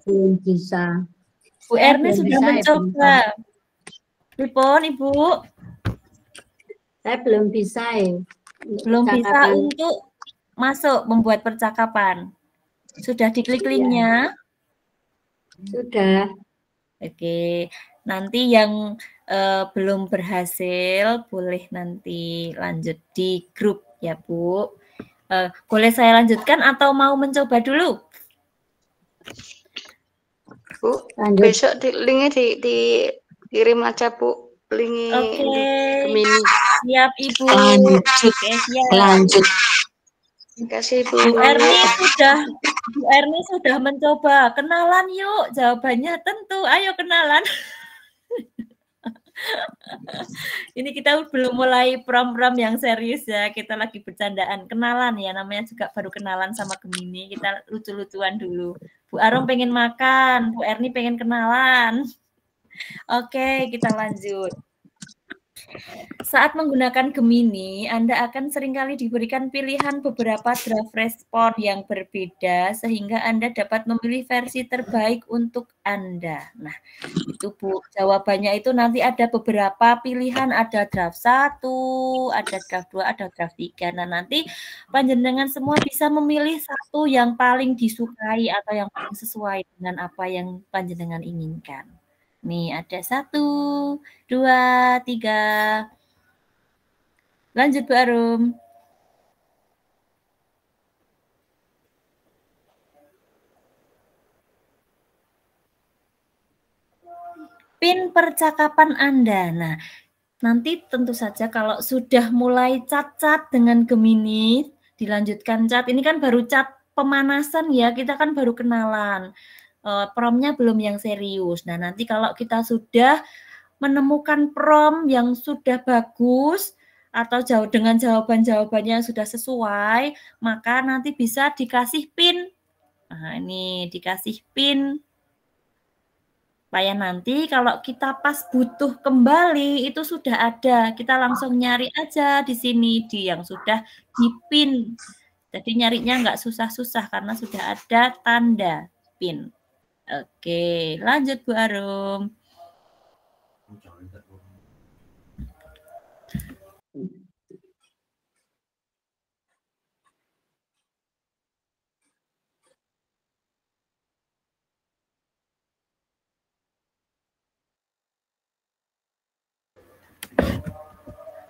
Belum bisa. Bu Erni sudah mencoba. Pripun, Ibu? Saya belum bisa ya. Belum bisa untuk masuk membuat percakapan. Sudah diklik linknya? Sudah. Oke, nanti yang belum berhasil boleh nanti lanjut di grup ya Bu. Boleh saya lanjutkan atau mau mencoba dulu? Bu, besok linknya dikirim aja Bu. Linknya Gemini. Siap Ibu. Lanjut. Terima kasih Bu. Bu Erni sudah mencoba. Kenalan yuk. Jawabannya tentu. Ayo kenalan. Ini kita belum mulai prom-prom yang serius ya. Kita lagi bercandaan. Kenalan ya. Namanya juga baru kenalan sama Gemini. Kita lucu-lucuan dulu. Bu Arum pengen makan. Bu Erni pengen kenalan. Oke, kita lanjut. Saat menggunakan Gemini, Anda akan seringkali diberikan pilihan beberapa draft respon yang berbeda sehingga Anda dapat memilih versi terbaik untuk Anda. Nah, itu Bu, jawabannya itu nanti ada beberapa pilihan, ada draft 1, ada draft 2, ada draft 3. Nah, nanti panjenengan semua bisa memilih satu yang paling disukai atau yang paling sesuai dengan apa yang panjenengan inginkan. Nih, ada 1, 2, 3. Lanjut, Bu Arum. Pin percakapan Anda. Nah, nanti tentu saja kalau sudah mulai cat-cat dengan Gemini, dilanjutkan cat. Ini kan baru cat pemanasan ya, kita kan baru kenalan. Promnya belum yang serius. Nah, nanti kalau kita sudah menemukan prom yang sudah bagus atau dengan jawaban-jawabannya yang sudah sesuai, maka nanti bisa dikasih pin. Nah, ini dikasih pin. Supaya nanti kalau kita pas butuh kembali itu sudah ada. Kita langsung nyari aja di sini di yang sudah dipin. Jadi nyarinya nggak susah-susah karena sudah ada tanda pin. Oke, lanjut Bu Arum.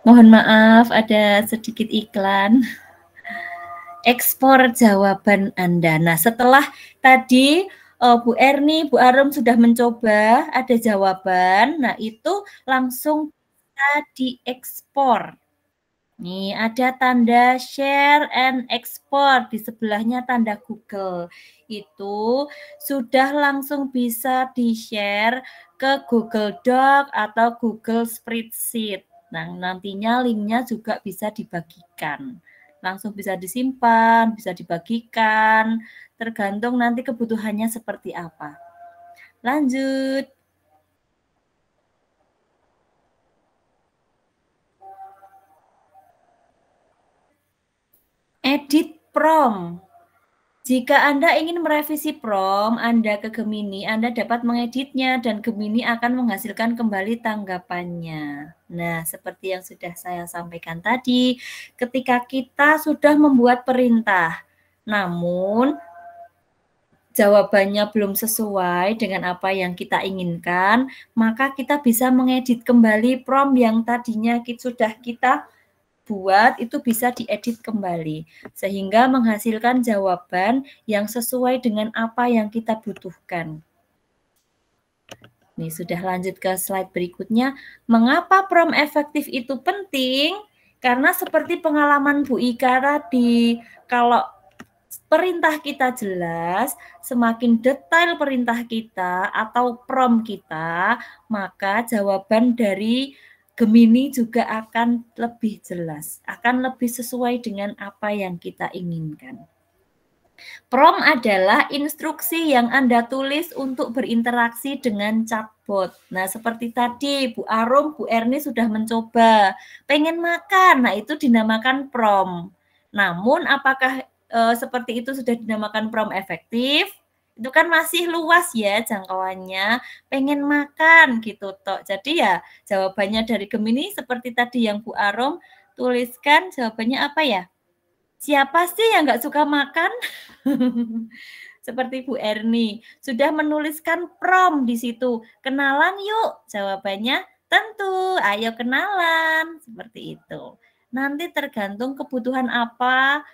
Mohon maaf, ada sedikit iklan. Ekspor jawaban Anda. Nah, setelah tadi Bu Erni, Bu Arum sudah mencoba, ada jawaban. Nah, itu langsung bisa diekspor. Nih, ada tanda share and export. Di sebelahnya tanda Google. Itu sudah langsung bisa di-share ke Google Doc atau Google Spreadsheet. Nah, nantinya linknya juga bisa dibagikan. Langsung bisa disimpan, bisa dibagikan, tergantung nanti kebutuhannya seperti apa. Lanjut. Edit prom. Jika Anda ingin merevisi prom Anda ke Gemini, Anda dapat mengeditnya dan Gemini akan menghasilkan kembali tanggapannya. Nah, seperti yang sudah saya sampaikan tadi, ketika kita sudah membuat perintah, namun jawabannya belum sesuai dengan apa yang kita inginkan, maka kita bisa mengedit kembali prom yang tadinya sudah kita buat, itu bisa diedit kembali sehingga menghasilkan jawaban yang sesuai dengan apa yang kita butuhkan. Nih, sudah lanjut ke slide berikutnya. Mengapa prom efektif itu penting? Karena seperti pengalaman Bu Ika tadi, kalau perintah kita jelas, semakin detail perintah kita atau prompt kita, maka jawaban dari Gemini juga akan lebih jelas, akan lebih sesuai dengan apa yang kita inginkan. Prompt adalah instruksi yang Anda tulis untuk berinteraksi dengan chatbot. Nah, seperti tadi Bu Arum, Bu Erni sudah mencoba. Pengen makan, nah itu dinamakan prompt. Namun apakah seperti itu sudah dinamakan prompt efektif? Itu kan masih luas ya jangkauannya. Pengen makan gitu toh. Jadi ya jawabannya dari Gemini seperti tadi yang Bu Arum tuliskan, jawabannya apa ya? Siapa sih yang nggak suka makan? Seperti Bu Erni, sudah menuliskan prompt di situ. Kenalan yuk, jawabannya tentu, ayo kenalan. Seperti itu. Nanti tergantung kebutuhan apa,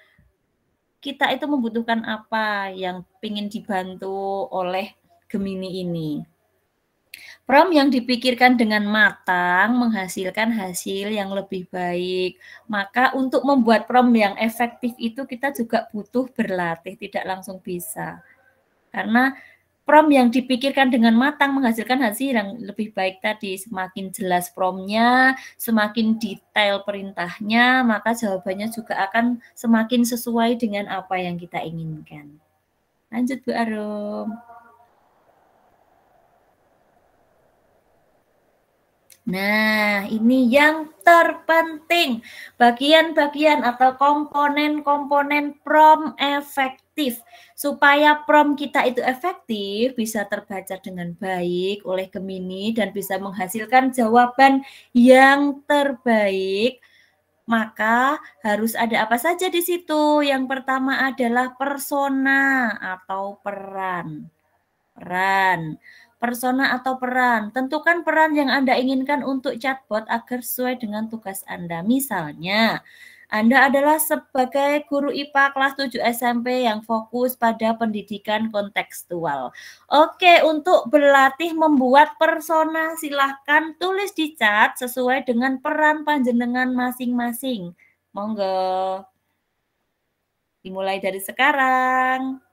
kita itu membutuhkan apa yang ingin dibantu oleh Gemini ini. Prompt yang dipikirkan dengan matang menghasilkan hasil yang lebih baik. Maka untuk membuat prompt yang efektif itu kita juga butuh berlatih, tidak langsung bisa. Karena prompt yang dipikirkan dengan matang menghasilkan hasil yang lebih baik tadi. Semakin jelas promptnya, semakin detail perintahnya, maka jawabannya juga akan semakin sesuai dengan apa yang kita inginkan. Lanjut Bu Arum. Nah, ini yang terpenting. Bagian-bagian atau komponen-komponen prompt efektif. Supaya prompt kita itu efektif, bisa terbaca dengan baik oleh Gemini dan bisa menghasilkan jawaban yang terbaik. Maka harus ada apa saja di situ. Yang pertama adalah persona atau peran. Persona atau peran. Tentukan peran yang Anda inginkan untuk chatbot agar sesuai dengan tugas Anda. Misalnya, Anda adalah sebagai guru IPA kelas 7 SMP yang fokus pada pendidikan kontekstual. Oke, untuk berlatih membuat persona, silahkan tulis di chat sesuai dengan peran panjenengan masing-masing. Monggo. Dimulai dari sekarang.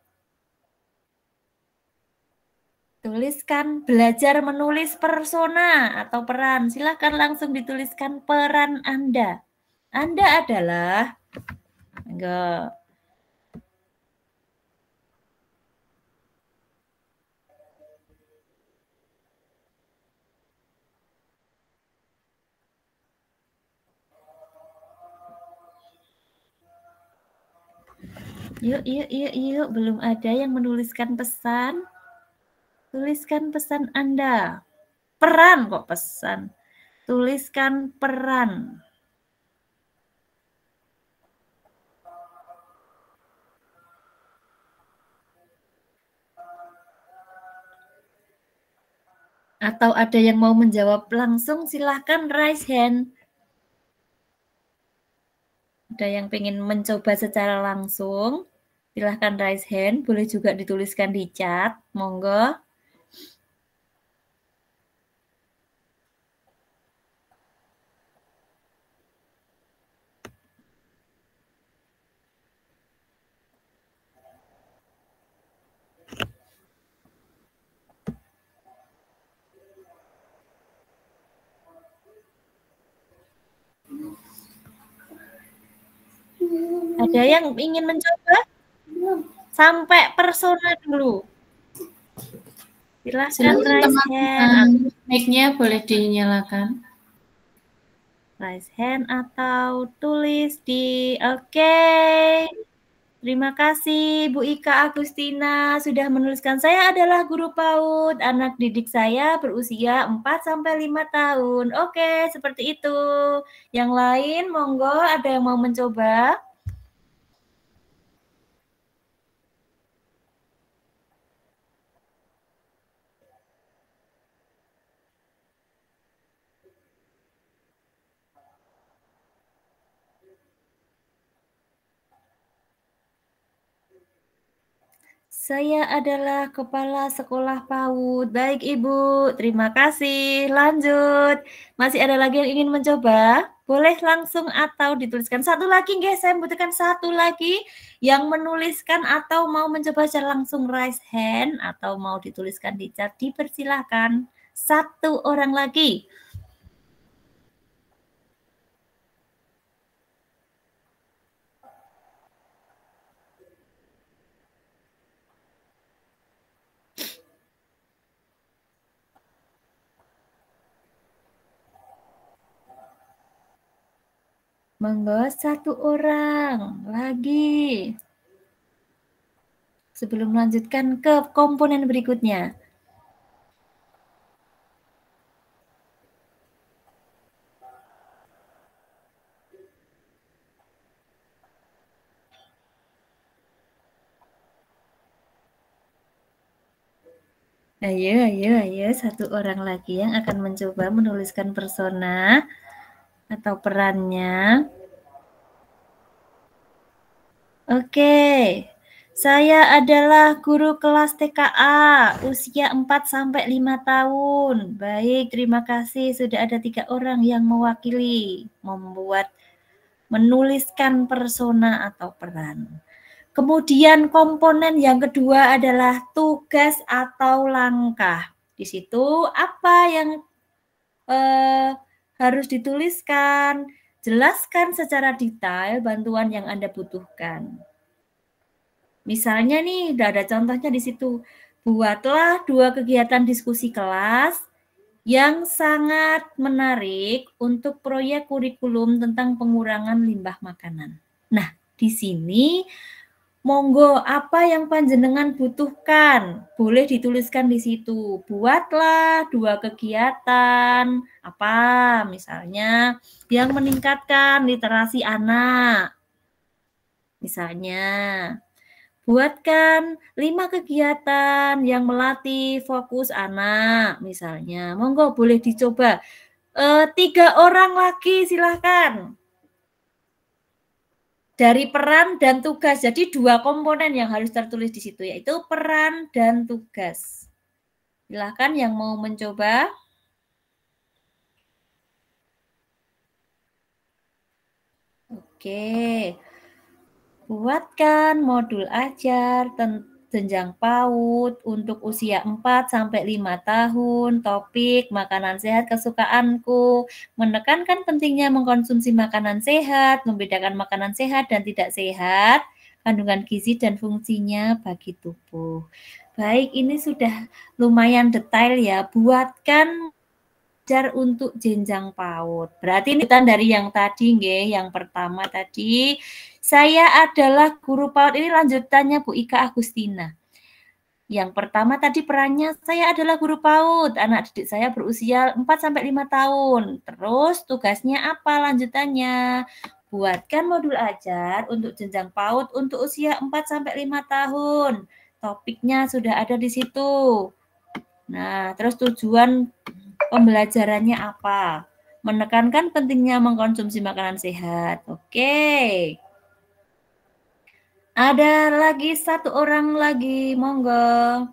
Tuliskan, belajar menulis persona atau peran. Silakan langsung dituliskan peran Anda. Anda adalah, enggak. Yuk. Belum ada yang menuliskan pesan. Tuliskan pesan Anda. Peran kok pesan. Tuliskan peran. Atau ada yang mau menjawab langsung, silahkan raise hand. Ada yang pengen mencoba secara langsung, silahkan raise hand. Boleh juga dituliskan di chat, monggo. Ada yang ingin mencoba? Sampai persona dulu. Silahkan raise hand. Mic-nya boleh dinyalakan. Raise hand atau tulis di oke. Terima kasih Bu Ika Agustina sudah menuliskan. Saya adalah guru PAUD. Anak didik saya berusia 4-5 tahun. Oke, seperti itu. Yang lain monggo ada yang mau mencoba? Saya adalah kepala sekolah PAUD. Baik, Ibu. Terima kasih. Lanjut. Masih ada lagi yang ingin mencoba? Boleh langsung atau dituliskan. Satu lagi, nggih. Saya membutuhkan satu lagi yang menuliskan atau mau mencoba secara langsung raise hand atau mau dituliskan di chat. Dipersilahkan. Satu orang lagi. Monggo satu orang lagi. Sebelum melanjutkan ke komponen berikutnya. Ayo, satu orang lagi yang akan mencoba menuliskan persona atau perannya. Oke, saya adalah guru kelas TKA, usia 4-5 tahun. Baik, terima kasih. Sudah ada 3 orang yang mewakili, menuliskan persona atau peran. Kemudian komponen yang kedua adalah tugas atau langkah. Di situ apa yang harus dituliskan? Jelaskan secara detail bantuan yang Anda butuhkan. Misalnya nih, udah ada contohnya di situ. Buatlah 2 kegiatan diskusi kelas yang sangat menarik untuk proyek kurikulum tentang pengurangan limbah makanan. Nah, di sini monggo apa yang panjenengan butuhkan, boleh dituliskan di situ. Buatlah 2 kegiatan, apa misalnya yang meningkatkan literasi anak. Misalnya, buatkan 5 kegiatan yang melatih fokus anak. Misalnya, monggo boleh dicoba. 3 orang lagi silahkan. Dari peran dan tugas. Jadi 2 komponen yang harus tertulis di situ, yaitu peran dan tugas. Silakan yang mau mencoba. Oke. Buatkan modul ajar jenjang PAUD untuk usia 4-5 tahun, topik makanan sehat kesukaanku, menekankan pentingnya mengkonsumsi makanan sehat, membedakan makanan sehat dan tidak sehat, kandungan gizi dan fungsinya bagi tubuh. Baik, ini sudah lumayan detail ya. Buatkan ajar untuk jenjang PAUD. Berarti ini dari yang tadi, nggih, yang pertama tadi. Saya adalah guru PAUD, ini lanjutannya Bu Ika Agustina. Yang pertama tadi perannya, saya adalah guru PAUD, anak didik saya berusia 4-5 tahun. Terus tugasnya apa lanjutannya? Buatkan modul ajar untuk jenjang PAUD untuk usia 4-5 tahun. Topiknya sudah ada di situ. Nah, terus tujuan pembelajarannya apa? Menekankan pentingnya mengkonsumsi makanan sehat. Oke. Ada lagi 1 orang lagi, monggo.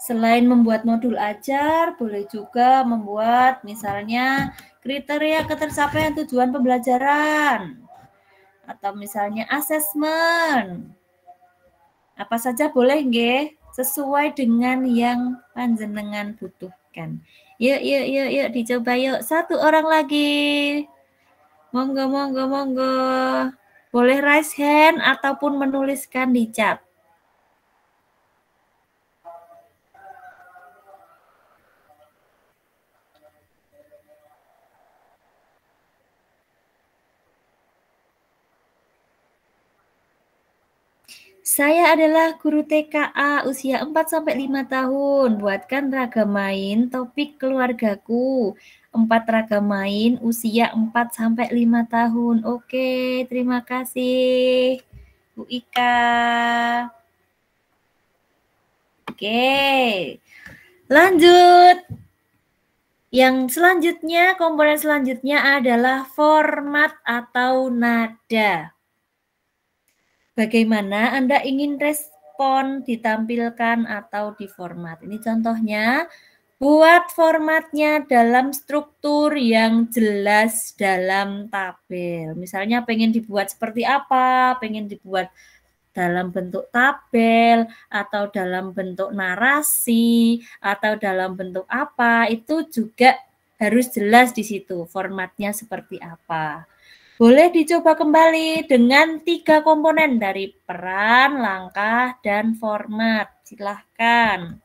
Selain membuat modul ajar, boleh juga membuat misalnya kriteria ketercapaian tujuan pembelajaran. Atau misalnya asesmen. Apa saja boleh nggih, sesuai dengan yang panjenengan butuhkan. Yuk, dicoba yuk. 1 orang lagi. Monggo. Boleh raise hand ataupun menuliskan di chat. Saya adalah guru TKA usia 4-5 tahun. Buatkan ragam main topik keluargaku. 4 ragam main usia 4-5 tahun. Oke, terima kasih. Bu Ika. Oke. Lanjut. Yang selanjutnya, komponen selanjutnya adalah format atau nada. Bagaimana Anda ingin respon ditampilkan atau diformat? Ini contohnya. Buat formatnya dalam struktur yang jelas dalam tabel. Misalnya pengen dibuat seperti apa, pengen dibuat dalam bentuk tabel, atau dalam bentuk narasi, atau dalam bentuk apa, itu juga harus jelas di situ formatnya seperti apa. Boleh dicoba kembali dengan 3 komponen dari peran, langkah, dan format. Silahkan.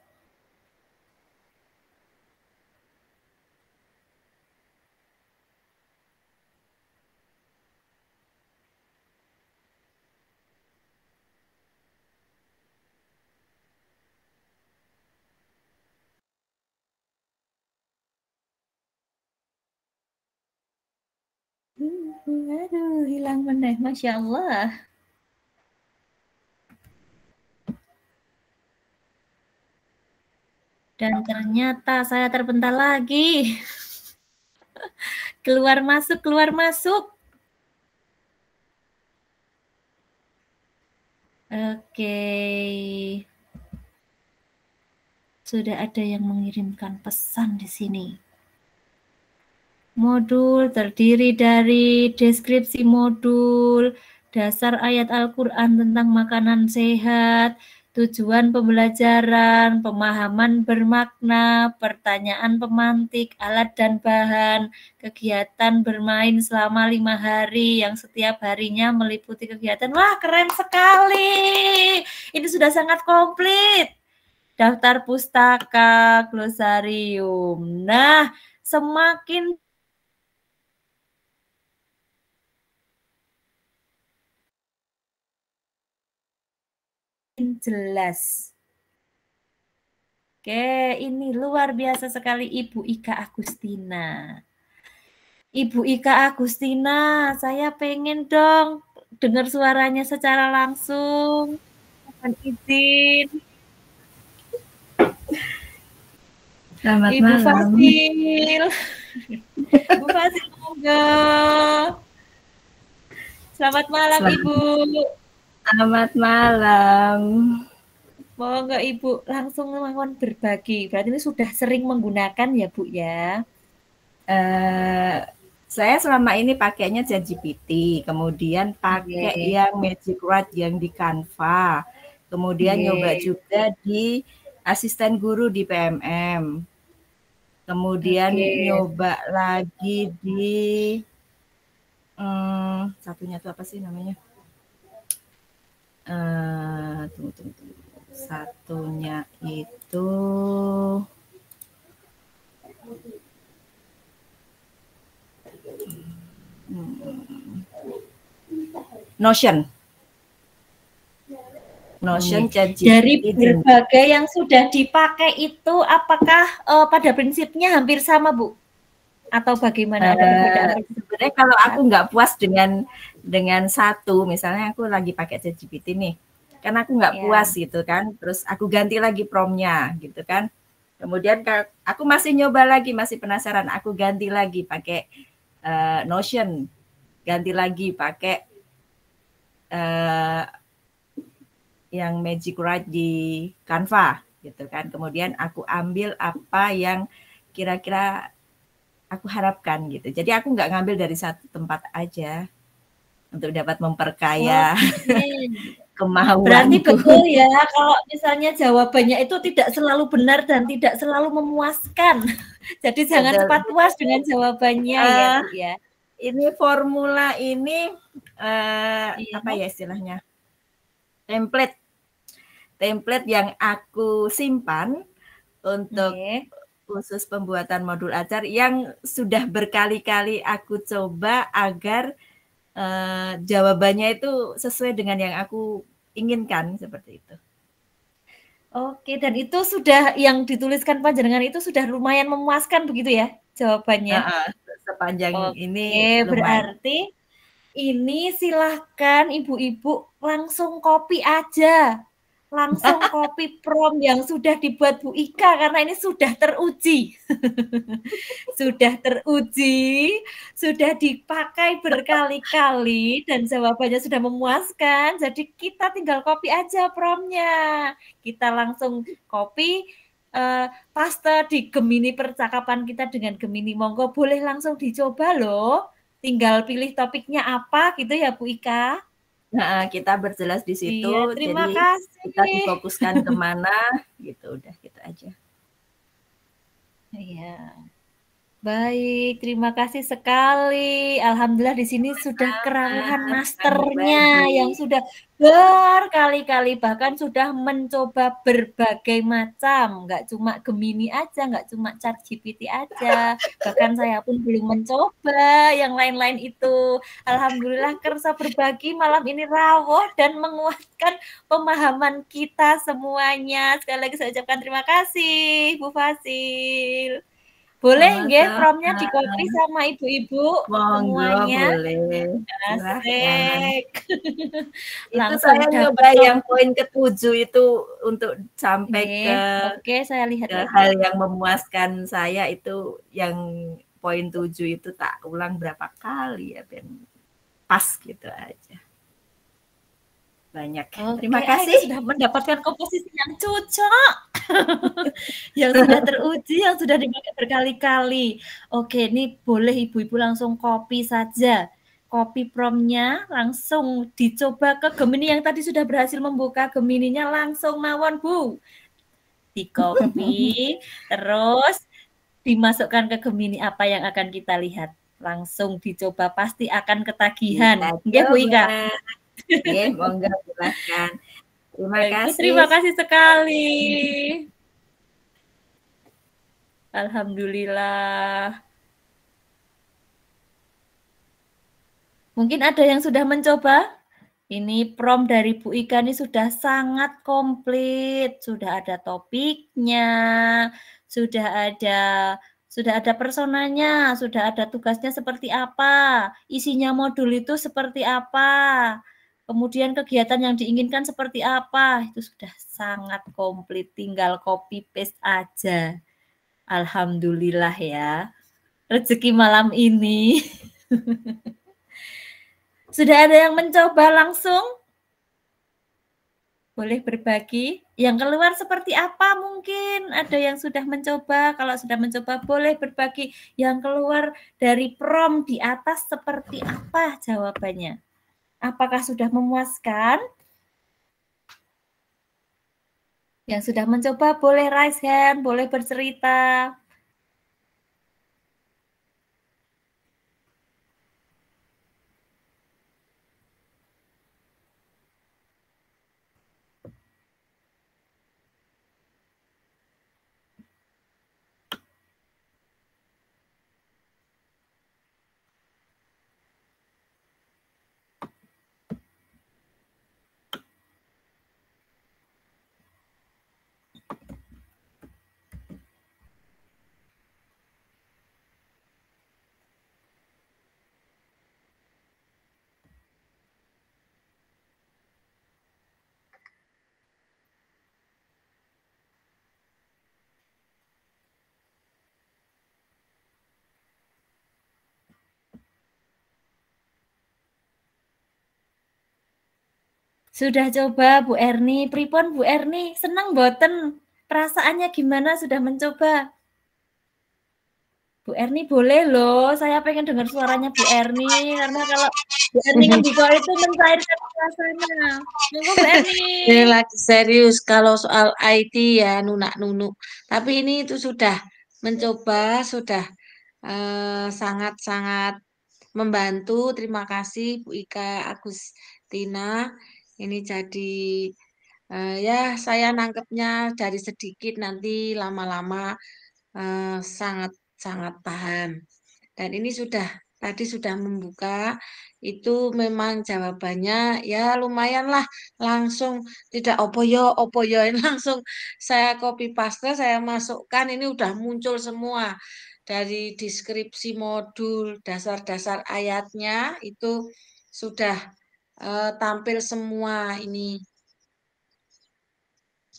Aduh, hilang meneh, Masya Allah. Dan ternyata saya terpental lagi. Keluar masuk, keluar masuk. Oke. Sudah ada yang mengirimkan pesan di sini. Modul terdiri dari deskripsi modul, dasar ayat Al-Quran tentang makanan sehat, tujuan pembelajaran, pemahaman bermakna, pertanyaan pemantik, alat dan bahan, kegiatan bermain selama 5 hari yang setiap harinya meliputi kegiatan. Wah, keren sekali. Ini sudah sangat komplit. Daftar pustaka, glosarium. Nah, semakin jelas. Oke, ini luar biasa sekali Ibu Ika Agustina. Ibu Ika Agustina, saya pengen dong dengar suaranya secara langsung. Mohon izin. Selamat Ibu malam. Fasil. Ibu Fasil, monggo. Selamat malam, Ibu. Selamat malam. Monggo Ibu langsung mohon berbagi. Berarti ini sudah sering menggunakan ya Bu ya? Saya selama ini pakainya ChatGPT, kemudian pakai yang Magic Write yang di Canva, kemudian nyoba juga di asisten guru di PMM, kemudian nyoba lagi di satunya itu apa sih namanya? Tunggu. Satunya itu Notion. ChatGPT. Dari berbagai yang sudah dipakai itu, apakah pada prinsipnya hampir sama Bu? Atau bagaimana? Sebenarnya kalau aku nggak puas dengan satu, misalnya aku lagi pakai ChatGPT nih, kan aku nggak puas gitu kan, terus aku ganti lagi prompt-nya gitu kan, kemudian aku masih nyoba lagi, masih penasaran, aku ganti lagi pakai Notion, ganti lagi pakai yang Magic Write di Canva gitu kan, kemudian aku ambil apa yang kira-kira aku harapkan gitu. Jadi aku nggak ngambil dari satu tempat aja untuk dapat memperkaya kemauan. Berarti betul ya kalau misalnya jawabannya itu tidak selalu benar dan tidak selalu memuaskan. Jadi jangan cepat puas dengan jawabannya ya Bu ya. Ini formula ini apa ya istilahnya? Template yang aku simpan untuk khusus pembuatan modul ajar yang sudah berkali-kali aku coba agar jawabannya itu sesuai dengan yang aku inginkan, seperti itu. Oke, dan itu sudah yang dituliskan panjenengan itu sudah lumayan memuaskan begitu ya jawabannya? Sepanjang ini berarti Ini silahkan ibu-ibu langsung copy aja. Langsung copy prom yang sudah dibuat Bu Ika karena ini sudah teruji. Sudah teruji, sudah dipakai berkali-kali dan jawabannya sudah memuaskan. Jadi kita tinggal copy aja promnya. Kita langsung copy paste di Gemini percakapan kita dengan Gemini. Monggo boleh langsung dicoba loh. Tinggal pilih topiknya apa gitu ya Bu Ika. Nah, kita berjelas di situ. Iya, terima jadi kasih. kita difokuskan kemana gitu, udah gitu aja. Iya. Baik, terima kasih sekali. Alhamdulillah di sini sudah kerawuhan masternya yang sudah berkali-kali bahkan sudah mencoba berbagai macam, nggak cuma Gemini aja, nggak cuma ChatGPT aja, bahkan saya pun belum mencoba yang lain-lain itu. Alhamdulillah kersa berbagi malam ini rawuh dan menguatkan pemahaman kita semuanya. Sekali lagi saya ucapkan terima kasih, Bu Fasil. Boleh nggih promnya di-copy sama ibu-ibu semuanya? Boleh. Asik. Itu Langsung saya nyoba yang poin ke-7 itu untuk sampai ke Oke, saya lihat ke hal yang memuaskan saya itu yang poin 7 itu tak ulang berapa kali ya biar pas gitu aja. Banyak. Terima kasih sudah mendapatkan komposisi yang cocok. Yang sudah teruji, yang sudah dipakai berkali-kali. Oke, ini boleh ibu-ibu langsung copy saja. Copy promnya langsung dicoba ke Gemini yang tadi sudah berhasil membuka Gemininya langsung mawon Bu. Di copy terus dimasukkan ke Gemini apa yang akan kita lihat. Langsung dicoba pasti akan ketagihan. Nggih Bu Ika. Oke, monggo silakan. Terima kasih. Terima kasih sekali. Alhamdulillah. Mungkin ada yang sudah mencoba? Ini prom dari Bu Ika ini sudah sangat komplit. Sudah ada topiknya, sudah ada personanya, sudah ada tugasnya seperti apa, isinya modul itu seperti apa. Kemudian kegiatan yang diinginkan seperti apa, itu sudah sangat komplit, tinggal copy paste aja. Alhamdulillah ya, rezeki malam ini. Sudah ada yang mencoba langsung? Boleh berbagi? Yang keluar seperti apa mungkin? Ada yang sudah mencoba? Kalau sudah mencoba boleh berbagi. Yang keluar dari prom di atas seperti apa jawabannya? Apakah sudah memuaskan? Yang sudah mencoba boleh raise hand, boleh bercerita. Sudah coba Bu Erni, pripun Bu Erni? Senang boten? Perasaannya gimana sudah mencoba? Bu Erni boleh loh, saya pengen dengar suaranya Bu Erni karena kalau Bu Erni ngendika itu mencairkan suasana. Monggo Bu Erni. Ini lagi serius kalau soal IT ya nunak-nunuk. Tapi ini itu sudah mencoba, sudah sangat-sangat membantu. Terima kasih Bu Ika Agustina. Ini jadi ya saya nangkepnya dari sedikit nanti lama-lama sangat-sangat paham. Dan ini tadi sudah membuka, itu memang jawabannya ya lumayan lah, langsung tidak opoyo langsung saya copy paste, saya masukkan, ini udah muncul semua dari deskripsi modul, dasar-dasar ayatnya itu sudah tampil semua ini.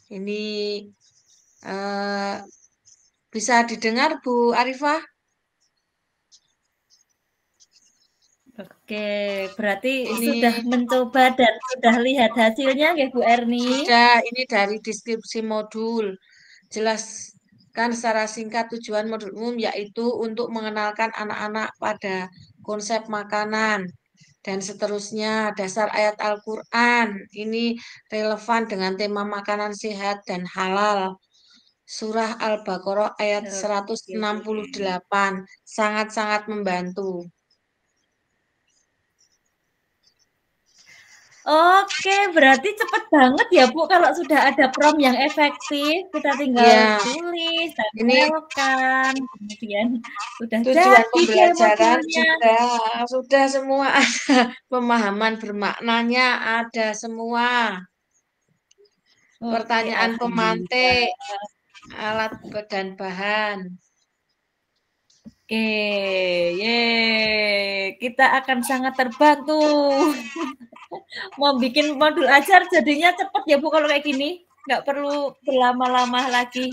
Ini bisa didengar Bu Arifah? Oke, berarti Ini sudah mencoba dan sudah lihat hasilnya ya Bu Erni? sudah, ini dari deskripsi modul. Jelaskan secara singkat tujuan modul umum yaitu untuk mengenalkan anak-anak pada konsep makanan dan seterusnya. Dasar ayat Al-Quran ini relevan dengan tema makanan sehat dan halal. Surah Al-Baqarah ayat 168 sangat-sangat membantu. Oke, berarti cepet banget ya Bu kalau sudah ada prom yang efektif, kita tinggal Ya, tulis, ini tempelkan, kemudian sudah tujuan jadi deh pembelajaran modulnya. sudah semua ada, pemahaman bermaknanya ada semua. Pertanyaan pemantik, alat dan bahan. Oke, ye, kita akan sangat terbantu. Mau bikin modul ajar jadinya cepet ya Bu kalau kayak gini, nggak perlu berlama-lama lagi.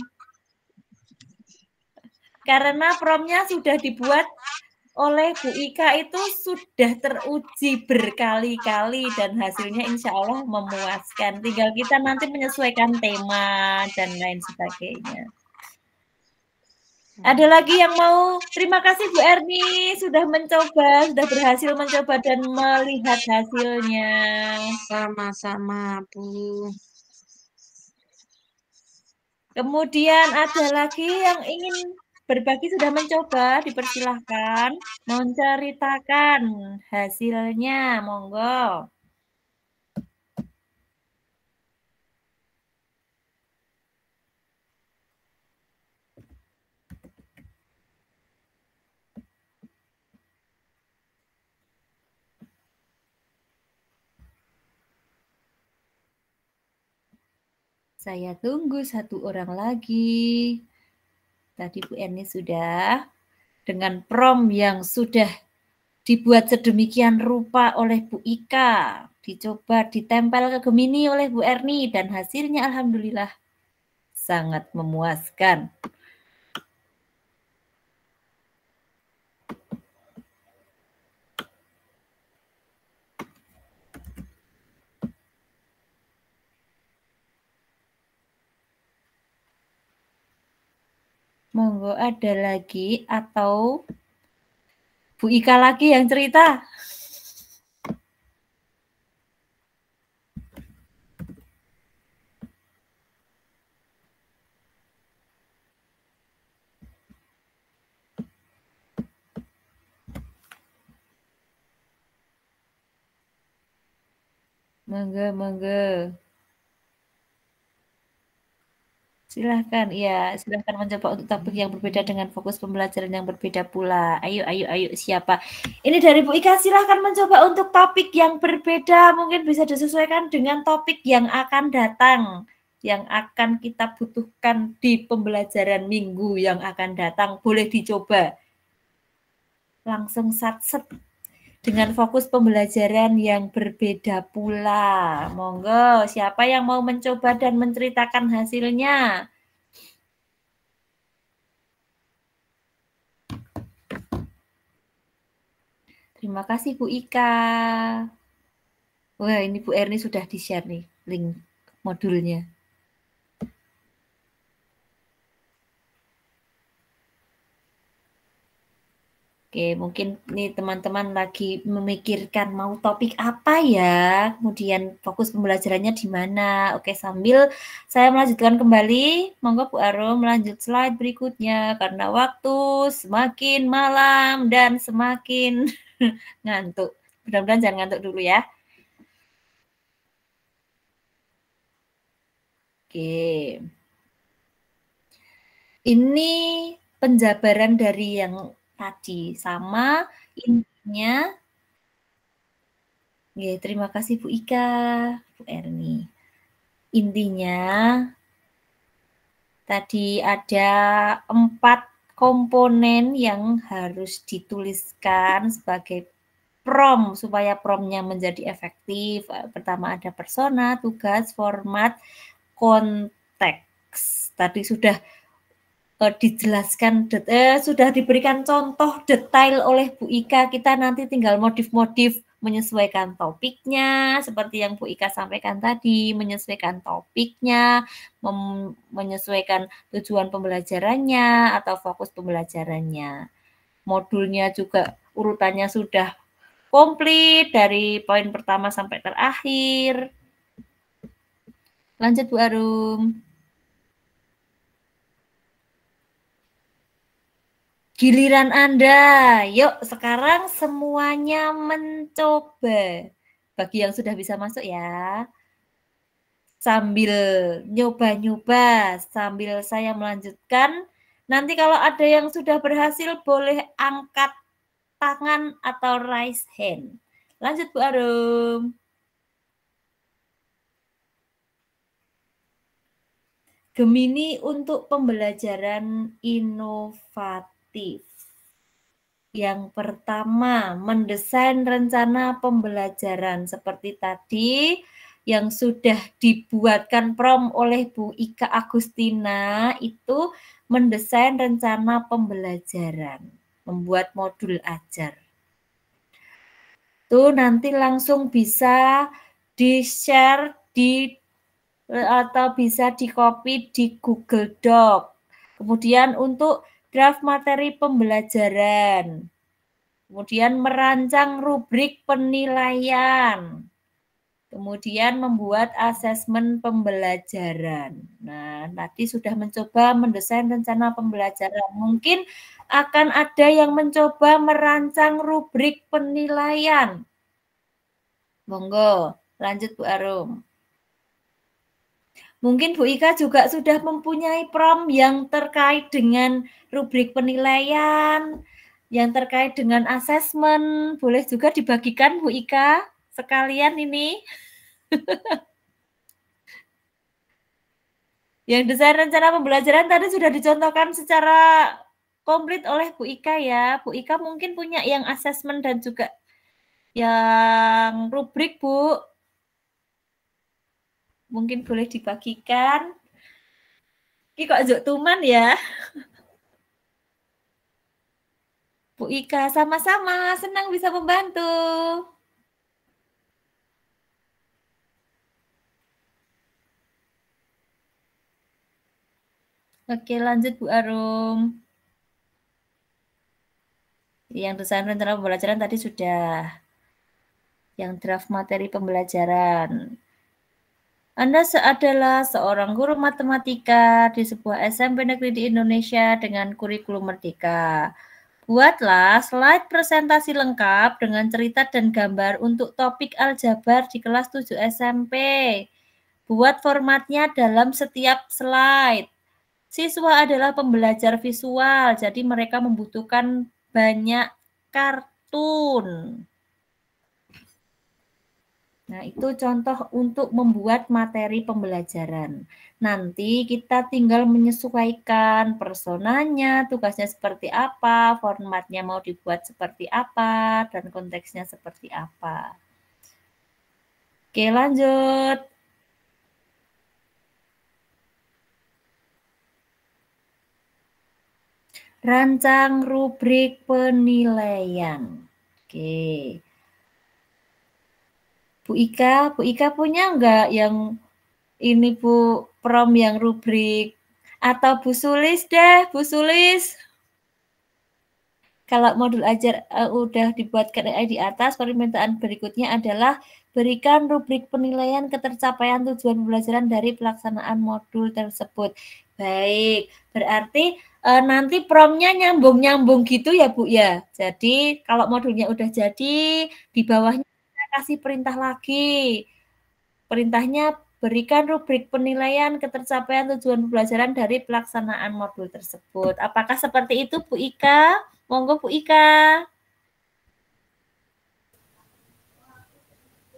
Karena promnya sudah dibuat oleh Bu Ika itu sudah teruji berkali-kali dan hasilnya insya Allah memuaskan. Tinggal kita nanti menyesuaikan tema dan lain sebagainya. Ada lagi yang mau? Terima kasih Bu Erni sudah mencoba, sudah berhasil mencoba dan melihat hasilnya. Sama-sama Bu. Kemudian ada lagi yang ingin berbagi sudah mencoba, dipersilahkan menceritakan hasilnya, monggo. Saya tunggu satu orang lagi. Tadi Bu Erni sudah dengan prom yang sudah dibuat sedemikian rupa oleh Bu Ika, dicoba ditempel ke Gemini oleh Bu Erni dan hasilnya alhamdulillah sangat memuaskan. Monggo ada lagi atau Bu Ika lagi yang cerita? Monggo. Silahkan, ya, silahkan mencoba untuk topik yang berbeda dengan fokus pembelajaran yang berbeda pula. Ayo, siapa? Ini dari Bu Ika, silahkan mencoba untuk topik yang berbeda, mungkin bisa disesuaikan dengan topik yang akan datang, yang akan kita butuhkan di pembelajaran minggu yang akan datang. Boleh dicoba. Langsung sat-set dengan fokus pembelajaran yang berbeda pula. Monggo, siapa yang mau mencoba dan menceritakan hasilnya? Terima kasih Bu Ika. Wah, ini Bu Erni sudah di-share nih link modulnya. Oke, mungkin nih teman-teman lagi memikirkan mau topik apa ya, kemudian fokus pembelajarannya di mana. Oke, sambil saya melanjutkan kembali, monggo Bu Arum melanjut slide berikutnya, karena waktu semakin malam dan semakin ngantuk. Mudah-mudahan jangan ngantuk dulu ya. Oke. Ini penjabaran dari yang tadi sama intinya. Ya, terima kasih Bu Ika, Bu Erni. Intinya tadi ada 4 komponen yang harus dituliskan sebagai prom supaya promnya menjadi efektif. Pertama ada persona, tugas, format, konteks. Tadi sudah dijelaskan, sudah diberikan contoh detail oleh Bu Ika. Kita nanti tinggal modif-modif, menyesuaikan topiknya, seperti yang Bu Ika sampaikan tadi, menyesuaikan topiknya, menyesuaikan tujuan pembelajarannya atau fokus pembelajarannya. Modulnya juga urutannya sudah komplit dari poin pertama sampai terakhir. Lanjut Bu Arum. Giliran Anda, yuk sekarang semuanya mencoba. Bagi yang sudah bisa masuk ya, sambil nyoba-nyoba, sambil saya melanjutkan. Nanti kalau ada yang sudah berhasil boleh angkat tangan atau raise hand. Lanjut Bu Arum. Gemini untuk pembelajaran inovatif. Yang pertama, mendesain rencana pembelajaran seperti tadi yang sudah dibuatkan prom oleh Bu Ika Agustina, itu mendesain rencana pembelajaran, membuat modul ajar. Tuh nanti langsung bisa di-share atau bisa di-copy di Google Doc. Kemudian untuk draft materi pembelajaran. Kemudian merancang rubrik penilaian. Kemudian membuat asesmen pembelajaran. Nah, tadi sudah mencoba mendesain rencana pembelajaran. Mungkin akan ada yang mencoba merancang rubrik penilaian. Monggo, lanjut Bu Arum. Mungkin Bu Ika juga sudah mempunyai prom yang terkait dengan rubrik penilaian, yang terkait dengan asesmen. Boleh juga dibagikan Bu Ika sekalian ini. Yang desain rencana pembelajaran tadi sudah dicontohkan secara komplit oleh Bu Ika ya. Bu Ika mungkin punya yang asesmen dan juga yang rubrik, Bu. Mungkin boleh dibagikan. Ini kok juk tuman ya. Bu Ika, sama-sama. Senang bisa membantu. Oke, lanjut Bu Arum. Yang desain rencana pembelajaran tadi sudah. Yang draft materi pembelajaran. Anda adalah seorang guru matematika di sebuah SMP negeri di Indonesia dengan kurikulum merdeka. Buatlah slide presentasi lengkap dengan cerita dan gambar untuk topik aljabar di kelas 7 SMP. Buat formatnya dalam setiap slide. Siswa adalah pembelajar visual, jadi mereka membutuhkan banyak kartun. Nah, itu contoh untuk membuat materi pembelajaran. Nanti kita tinggal menyesuaikan personanya, tugasnya seperti apa, formatnya mau dibuat seperti apa, dan konteksnya seperti apa. Oke, lanjut. Rancang rubrik penilaian. Oke. Bu Ika punya enggak yang ini Bu, prom yang rubrik? Atau Bu Sulis deh, Bu Sulis. Kalau modul ajar udah dibuatkan di atas, permintaan berikutnya adalah berikan rubrik penilaian ketercapaian tujuan pembelajaran dari pelaksanaan modul tersebut. Baik, berarti nanti promnya nyambung-nyambung gitu ya Bu ya. Jadi kalau modulnya udah jadi, di bawahnya kita kasih perintah lagi. Perintahnya berikan rubrik penilaian ketercapaian tujuan pembelajaran dari pelaksanaan modul tersebut. Apakah seperti itu Bu Ika? Monggo Bu Ika.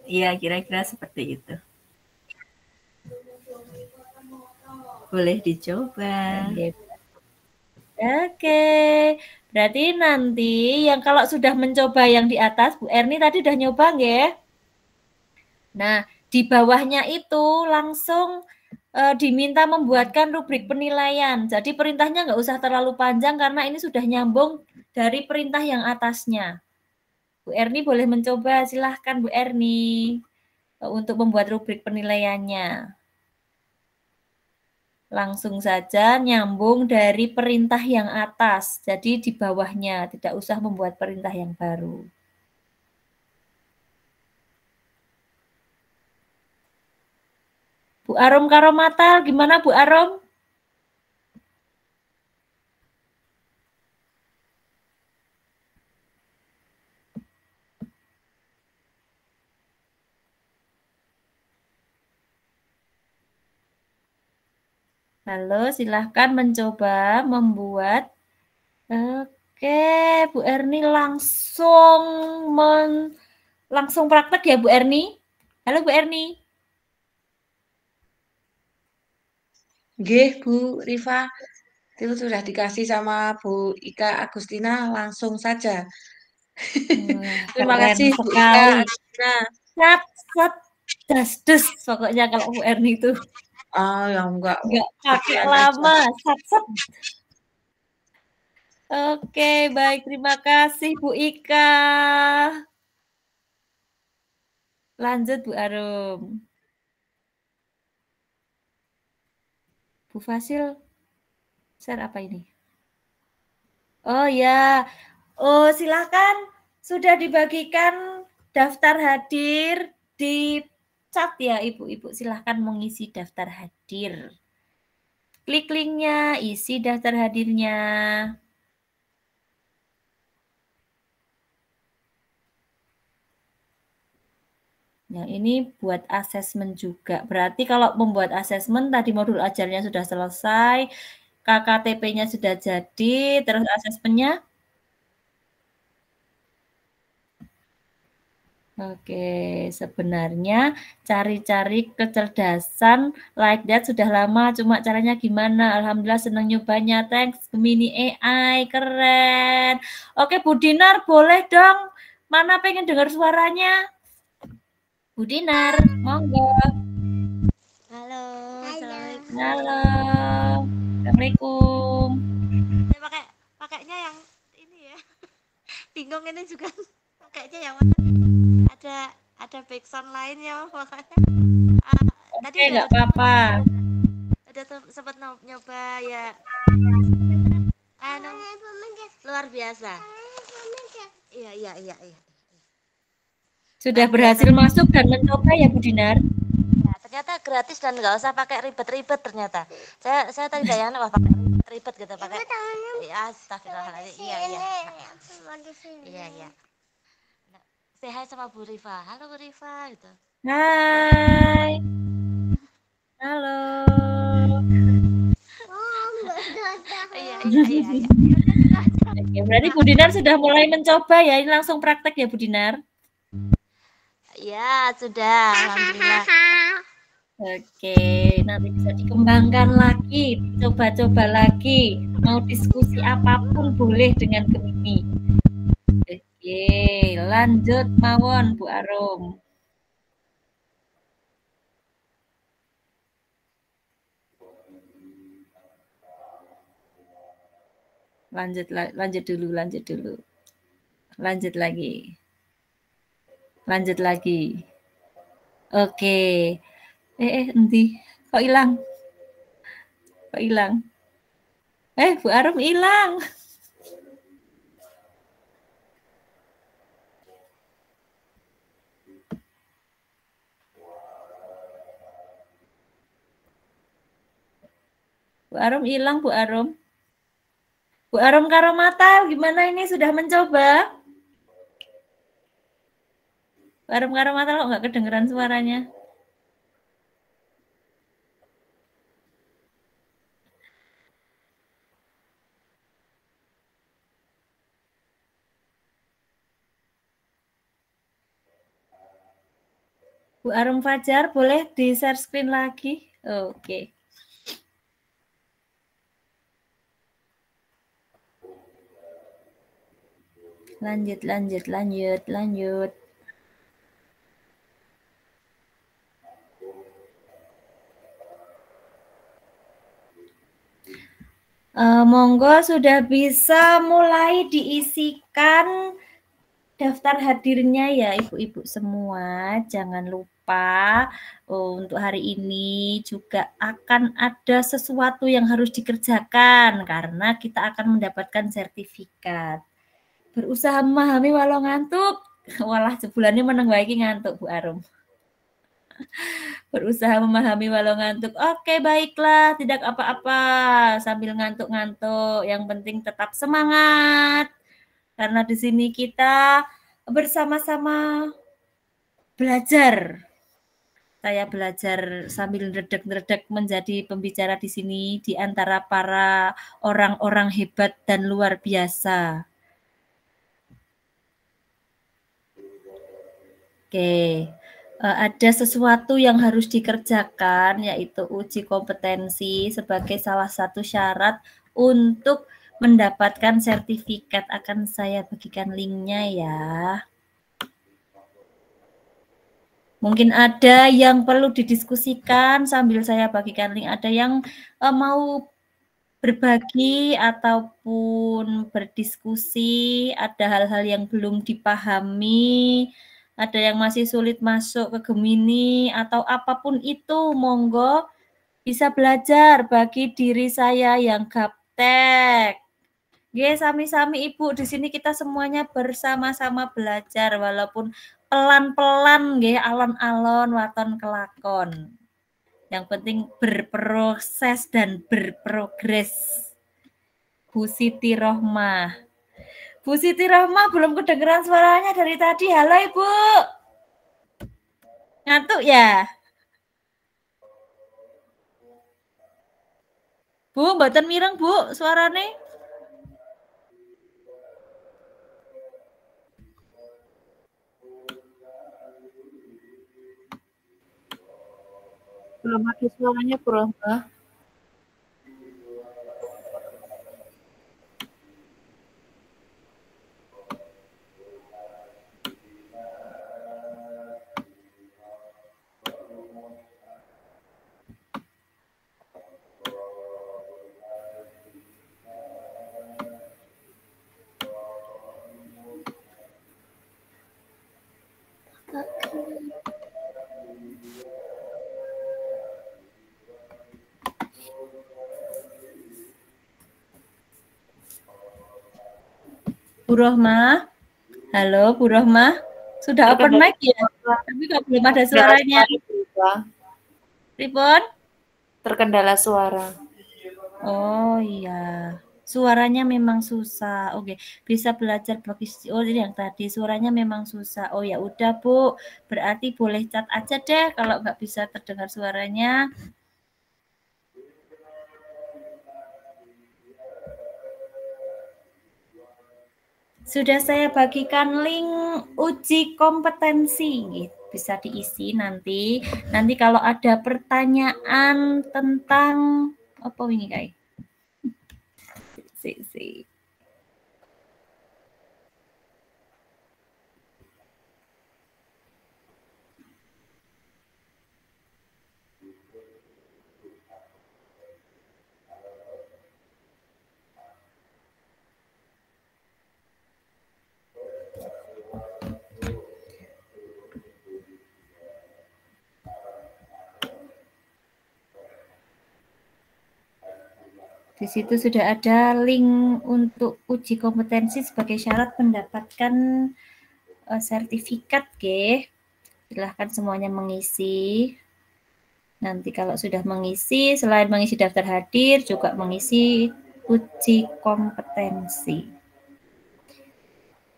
Iya, kira-kira seperti itu. Boleh dicoba. Oke. Berarti nanti yang kalau sudah mencoba yang di atas, Bu Erni tadi udah nyoba nggih? Nah, di bawahnya itu langsung diminta membuatkan rubrik penilaian. Jadi perintahnya nggak usah terlalu panjang karena ini sudah nyambung dari perintah yang atasnya. Bu Erni boleh mencoba, silahkan Bu Erni untuk membuat rubrik penilaiannya. Langsung saja nyambung dari perintah yang atas. Jadi di bawahnya, tidak usah membuat perintah yang baru. Bu Arom Karomata, gimana Bu Arom? Halo, silahkan mencoba membuat. Oke, Bu Erni langsung praktek ya Bu Erni. Halo Bu Erni. Nggih, Bu Rifa. Itu sudah dikasih sama Bu Ika Agustina langsung saja. Terima kasih Bu Ika Agustina. Sat, das, pokoknya kalau Bu Erni itu. Ya enggak pakai lama, sat. Oke, baik, terima kasih Bu Ika. Lanjut Bu Arum. Bu Fasil, share apa ini? Oh ya, silakan sudah dibagikan daftar hadir di chat ya Ibu-Ibu. Silahkan mengisi daftar hadir. Klik linknya, isi daftar hadirnya. Yang ini buat asesmen juga. Berarti kalau membuat asesmen, tadi modul ajarnya sudah selesai, KKTP-nya sudah jadi, terus asesmennya? Oke, sebenarnya cari-cari kecerdasan like that sudah lama, cuma caranya gimana? Alhamdulillah senang nyobanya, thanks Gemini AI, keren. Oke, Bu Dinar boleh dong, mana pengen dengar suaranya? Bu Dinar, monggo. Halo, Assalamualaikum. Halo, Assalamualaikum. Saya pakainya yang ini ya. Bingung ini juga pakainya yang mana? Ada backsound lainnya makanya. Tadi nggak apa-apa. Udah sempat nyoba ya. Luar biasa. Iya. Sudah berhasil masuk dan mencoba ya Bu Dinar? Ya, ternyata gratis dan nggak usah pakai ribet-ribet ternyata. Saya tadi bayangin wah pakai ribet gitu pakai. Ya, astagfirullahaladzim. Iya. Say hi sama Bu Rifa. Halo Bu Rifa gitu. Hai. Halo. Iya. Oke, berarti Bu Dinar sudah mulai mencoba ya. Ini langsung praktek ya Bu Dinar? Ya, sudah. Alhamdulillah. Oke, nanti bisa dikembangkan lagi, coba-coba lagi. Mau diskusi apapun boleh dengan Gemini. Oke, lanjut mawon Bu Arum. Lanjut dulu. Lanjut lagi. Oke. Nanti kok hilang? Bu Arum hilang. Bu Arum hilang, Bu Arum. Bu Arum Karomata, gimana ini sudah mencoba? Bu Arum Karomata kok nggak kedengeran suaranya? Bu Arum Fajar, boleh di-share screen lagi? Oke. Lanjut. Monggo sudah bisa mulai diisikan daftar hadirnya ya ibu-ibu semua. Jangan lupa untuk hari ini juga akan ada sesuatu yang harus dikerjakan karena kita akan mendapatkan sertifikat. Berusaha memahami walau ngantuk. Walah sebulannya meneng wae ngantuk Bu Arum. Berusaha memahami walau ngantuk. Oke, baiklah, tidak apa-apa sambil ngantuk-ngantuk. Yang penting tetap semangat. Karena di sini kita bersama-sama belajar. Saya belajar sambil ngeredek-ngeredek menjadi pembicara di sini di antara para orang-orang hebat dan luar biasa. Oke. Ada sesuatu yang harus dikerjakan, yaitu uji kompetensi sebagai salah satu syarat untuk mendapatkan sertifikat. Akan saya bagikan linknya ya. Mungkin ada yang perlu didiskusikan sambil saya bagikan link. Ada yang mau berbagi ataupun berdiskusi, ada hal-hal yang belum dipahami, ada yang masih sulit masuk ke Gemini atau apapun itu, monggo bisa belajar bagi diri saya yang gaptek. Nggih, sami-sami Ibu, di sini kita semuanya bersama-sama belajar walaupun pelan-pelan nggih, alon-alon waton kelakon. Yang penting berproses dan berprogres. Bu Siti Rohmah. Bu Siti Rohmah belum kedengeran suaranya dari tadi. Halo Ibu. Ngantuk ya? Bu, mboten mireng Bu suarane. Belum ada suaranya, Bro. Bu Rohmah. Halo Bu Rohmah. Sudah open mic ya? Tapi kok belum ada suaranya. Ripon? Terkendala suara. Oh iya. Suaranya memang susah. Oke, bisa belajar bagi ini yang tadi suaranya memang susah. Oh ya udah Bu, berarti boleh chat aja deh kalau nggak bisa terdengar suaranya. Sudah saya bagikan link uji kompetensi, bisa diisi nanti. Nanti kalau ada pertanyaan tentang apa ini guys? Si. Di situ sudah ada link untuk uji kompetensi sebagai syarat mendapatkan sertifikat, G. Silahkan semuanya mengisi. Nanti kalau sudah mengisi, selain mengisi daftar hadir, juga mengisi uji kompetensi.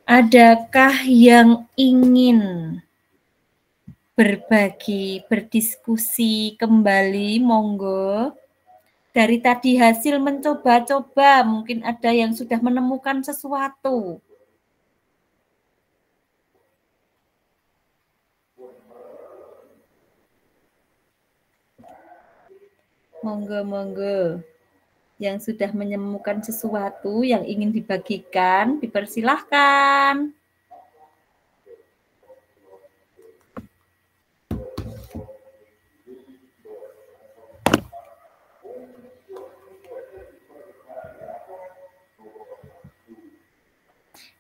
Adakah yang ingin berbagi, berdiskusi kembali? Monggo. Dari tadi hasil mencoba-coba, mungkin ada yang sudah menemukan sesuatu. Monggo. yang sudah menemukan sesuatu yang ingin dibagikan, dipersilahkan.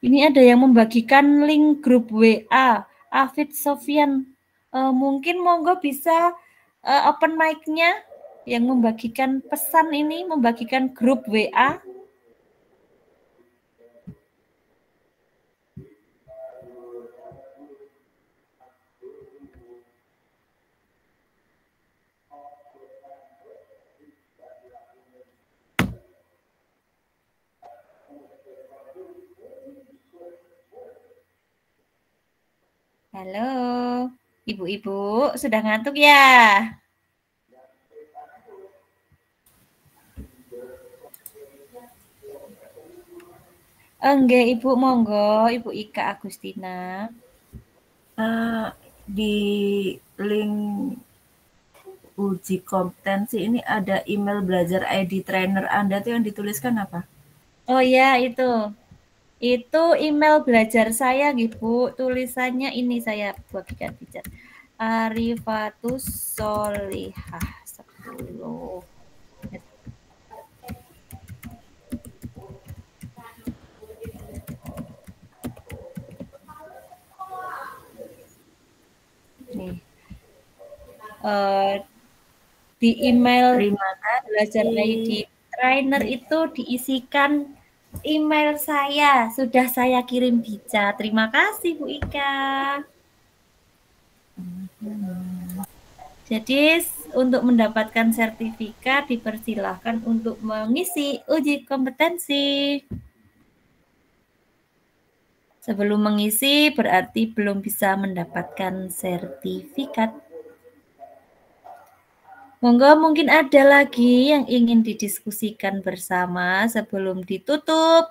Ini ada yang membagikan link grup WA, Afid Sofian. Mungkin monggo bisa open mic-nya yang membagikan pesan ini, membagikan grup WA. Halo, ibu-ibu sudah ngantuk ya? Enggak, Ibu, monggo, Ibu Ika Agustina. Di link uji kompetensi ini ada email belajar ID trainer Anda tuh yang dituliskan apa? Oh ya, itu. Itu email belajar saya, Bu. Tulisannya ini saya bagikan bicara. Arifatus Solihah 10. Nih. Di email belajar ID trainer itu diisikan email saya, sudah saya kirim Bica. Terima kasih Bu Ika. Jadi untuk mendapatkan sertifikat dipersilahkan untuk mengisi uji kompetensi. Sebelum mengisi berarti belum bisa mendapatkan sertifikat. Monggo mungkin ada lagi yang ingin didiskusikan bersama sebelum ditutup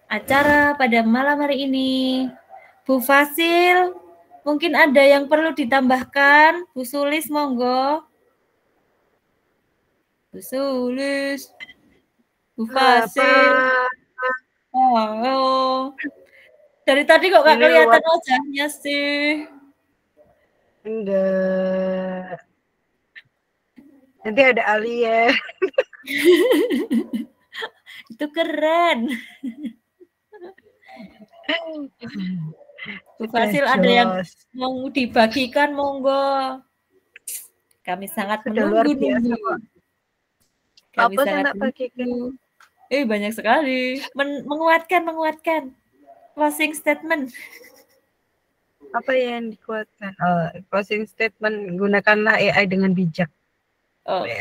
acara pada malam hari ini. Bu Fasil, mungkin ada yang perlu ditambahkan. Bu Sulis, monggo. Bu Sulis. Bu Fasil. Oh. Dari tadi kok nggak kelihatan wajahnya sih? Enggak. Nanti ada Alia. Itu keren. Bu Fasil ada yang mau dibagikan, monggo. Kami sangat menunggu. Kami apa sangat menunggu. Banyak sekali. Menguatkan. Closing statement. Apa yang dikuatkan? Closing statement, gunakanlah AI dengan bijak. Oke.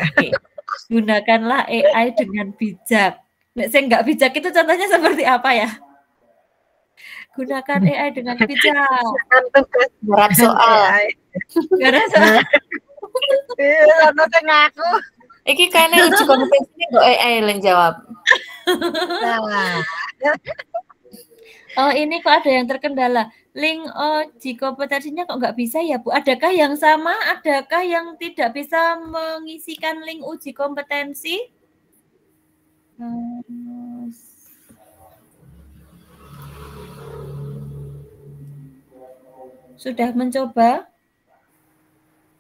Gunakanlah AI dengan bijak. Nek saya nggak bijak itu contohnya seperti apa ya? Gunakan AI dengan bijak. Berat soal. Berat soal. Iya, saya ngaku. Iki kayaknya uji kompetensi kok AI yang jawab. Oh, ini kok ada yang terkendala. Link uji kompetensinya kok nggak bisa ya, Bu? Adakah yang sama? Adakah yang tidak bisa mengisikan link uji kompetensi? Sudah mencoba?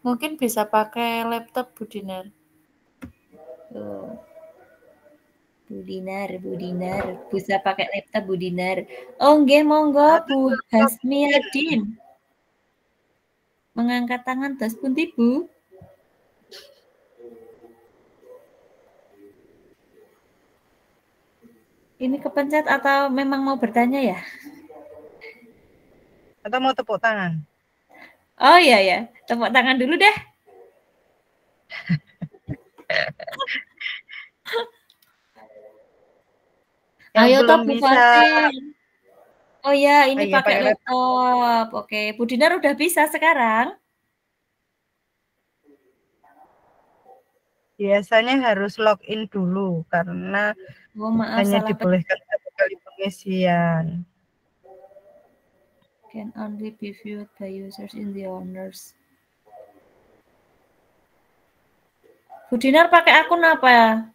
Mungkin bisa pakai laptop, Bu Dinar. Bu Dinar, bisa pakai laptop Bu Dinar. Oh, nggih, monggo Bu Hasmiadin. Mengangkat tangan tos pundi, Bu? Ini kepencet atau memang mau bertanya ya? Atau mau tepuk tangan? Oh iya ya, tepuk tangan dulu deh. Ayo toh Bu Fasil. Oh ya, ini pakai laptop. Oke, Bu Dinar udah bisa sekarang? Biasanya harus login dulu karena hanya dibolehkan satu kali pengisian. Can only be viewed by users in the honors. Bu Dinar pakai akun apa?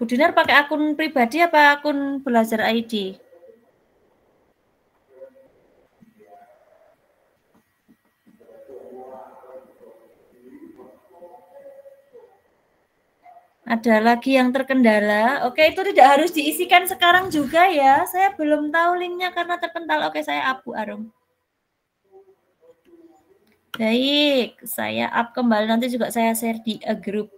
Bu Dinar pakai akun pribadi apa akun Belajar ID? Ada lagi yang terkendala. Oke, itu tidak harus diisikan sekarang juga ya. Saya belum tahu linknya karena terpental. Oke, saya up Bu Arum. Baik, saya up kembali. Nanti juga saya share di grup.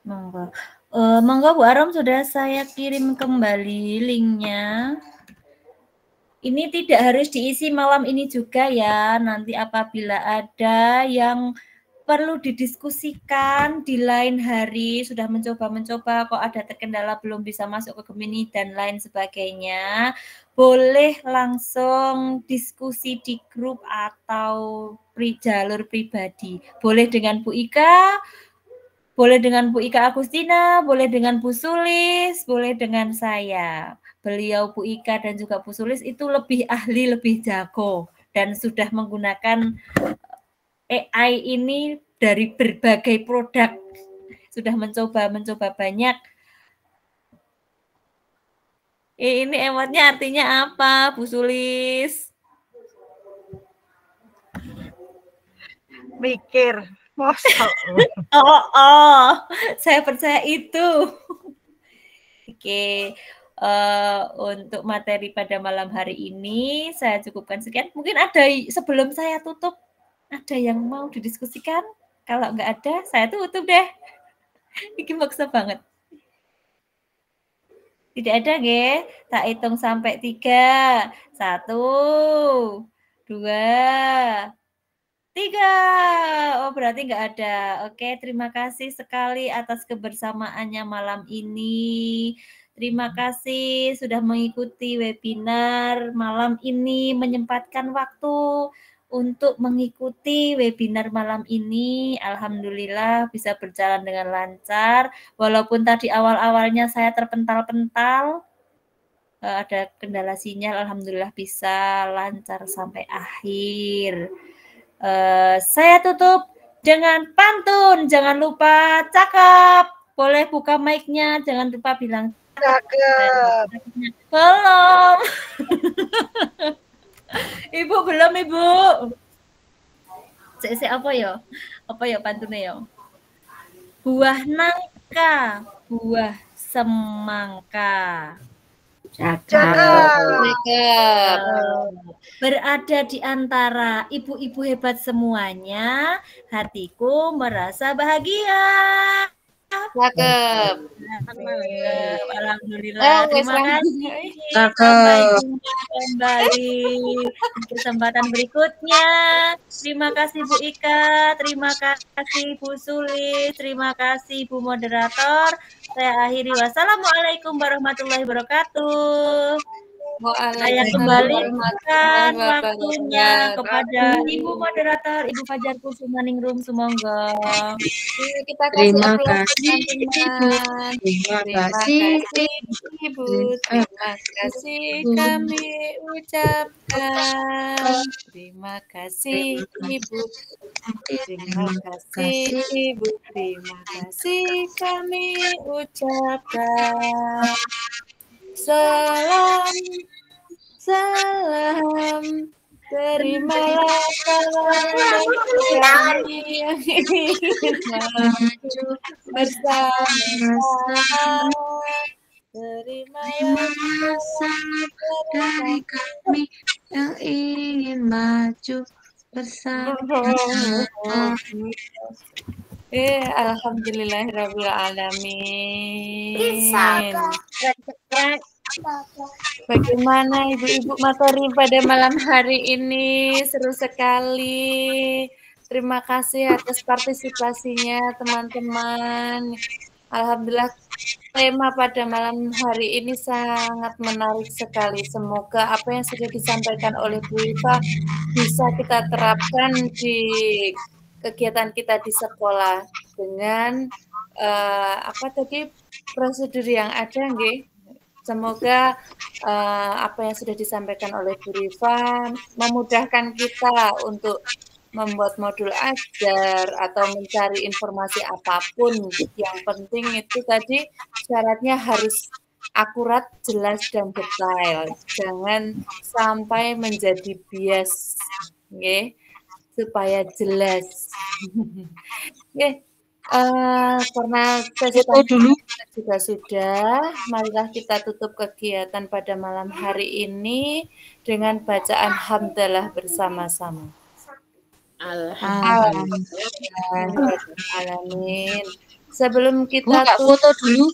Monggo. Monggo Bu Arom, sudah saya kirim kembali linknya. Ini tidak harus diisi malam ini juga ya. Nanti apabila ada yang perlu didiskusikan di lain hari, sudah mencoba-mencoba kok ada terkendala belum bisa masuk ke Gemini dan lain sebagainya, boleh langsung diskusi di grup atau jalur pribadi. Boleh dengan Bu Ika, boleh dengan Bu Ika Agustina, boleh dengan Bu Sulis, boleh dengan saya. Beliau Bu Ika dan juga Bu Sulis itu lebih ahli, lebih jago dan sudah menggunakan AI ini dari berbagai produk. Sudah mencoba banyak. Ini emotnya artinya apa, Bu Sulis? Mikir. Saya percaya itu. Oke, untuk materi pada malam hari ini saya cukupkan sekian. Mungkin ada sebelum saya tutup, ada yang mau didiskusikan? Kalau nggak ada, saya tutup deh. Ini maksa banget. Tidak ada, ge? Tak hitung sampai 3. 1, 2, 3. Oh, berarti nggak ada. Oke, terima kasih sekali atas kebersamaannya malam ini. Terima kasih sudah mengikuti webinar malam ini, menyempatkan waktu untuk mengikuti webinar malam ini. Alhamdulillah bisa berjalan dengan lancar. Walaupun tadi awal-awalnya saya terpental-pental, ada kendala sinyal, alhamdulillah bisa lancar sampai akhir. Saya tutup dengan pantun. Jangan lupa cakep. Boleh buka mic-nya. Jangan lupa bilang cakep. Belum. Ibu belum, Ibu. Apa ya? Apa ya pantunnya ya? Buah nangka, buah semangka. Cakep. Berada di antara ibu-ibu hebat semuanya, hatiku merasa bahagia. Cakep. Alhamdulillah. Terima kasih. Sampai jumpa kembali di kesempatan berikutnya. Terima kasih Bu Ika, terima kasih Bu Sulis, terima kasih Bu Moderator. Saya akhiri. Wassalamualaikum warahmatullahi wabarakatuh. Saya kembalikan waktunya kepada Ibu Moderator, Ibu Fajar Kusumaningrum Sumonggo. Terima kasih Ibu. Terima kasih kami ucapkan. Terima kasih Ibu. Terima kasih Ibu. Terima kasih kami ucapkan. Salam, terimalah salam kami yang ingin maju bersama. Terimalah salam dari kami yang ingin maju bersama. Alhamdulillahirabbil alamin. Bagaimana ibu-ibu materi pada malam hari ini? Seru sekali. Terima kasih atas partisipasinya teman-teman. Alhamdulillah tema pada malam hari ini sangat menarik sekali. Semoga apa yang sudah disampaikan oleh Bu Iva bisa kita terapkan di kegiatan kita di sekolah dengan apa tadi prosedur yang ada, nggih. Semoga apa yang sudah disampaikan oleh Bu Rifa memudahkan kita untuk membuat modul ajar atau mencari informasi apapun. Yang penting itu tadi syaratnya harus akurat, jelas, dan detail. Jangan sampai menjadi bias, okay? Supaya jelas. Okay. Karena sesi dulu juga sudah, marilah kita tutup kegiatan pada malam hari ini dengan bacaan hamdalah bersama-sama. Alhamdulillah. Sebelum kita foto dulu.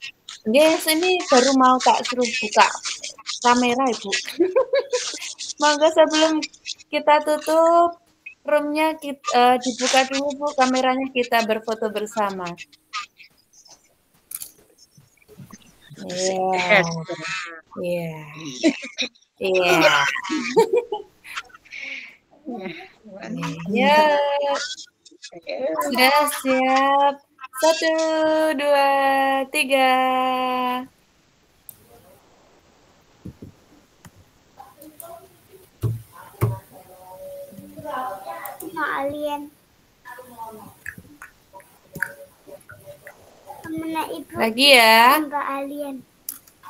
Yes, ini baru mau tak suruh buka kamera, Ibu. Monggo sebelum kita tutup roomnya dibuka dulu, Bu, kameranya, kita berfoto bersama. Iya. Iya. Iya. Ya. Sudah siap. 1, 2, 3. Alien. Temennya Ibu. Lagi ya. Enggak alien.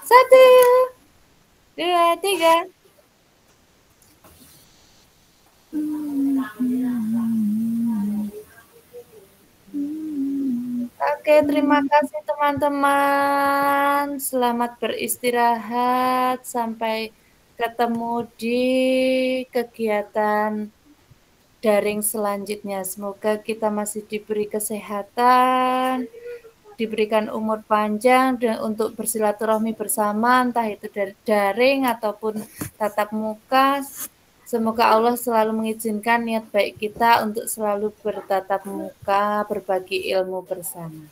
1, 2, 3. Oke, terima kasih teman-teman. Selamat beristirahat. Sampai ketemu di kegiatan daring selanjutnya. Semoga kita masih diberi kesehatan, diberikan umur panjang dan untuk bersilaturahmi bersama, entah itu dari daring ataupun tatap muka. Semoga Allah selalu mengizinkan niat baik kita untuk selalu bertatap muka, berbagi ilmu bersama.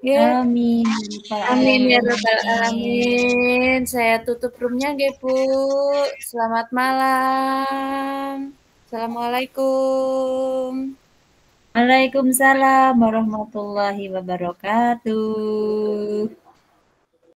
Ya. Amin. Amin ya rabbal alamin. Saya tutup roomnya, Bu. Selamat malam. Assalamualaikum. Waalaikumsalam warahmatullahi wabarakatuh.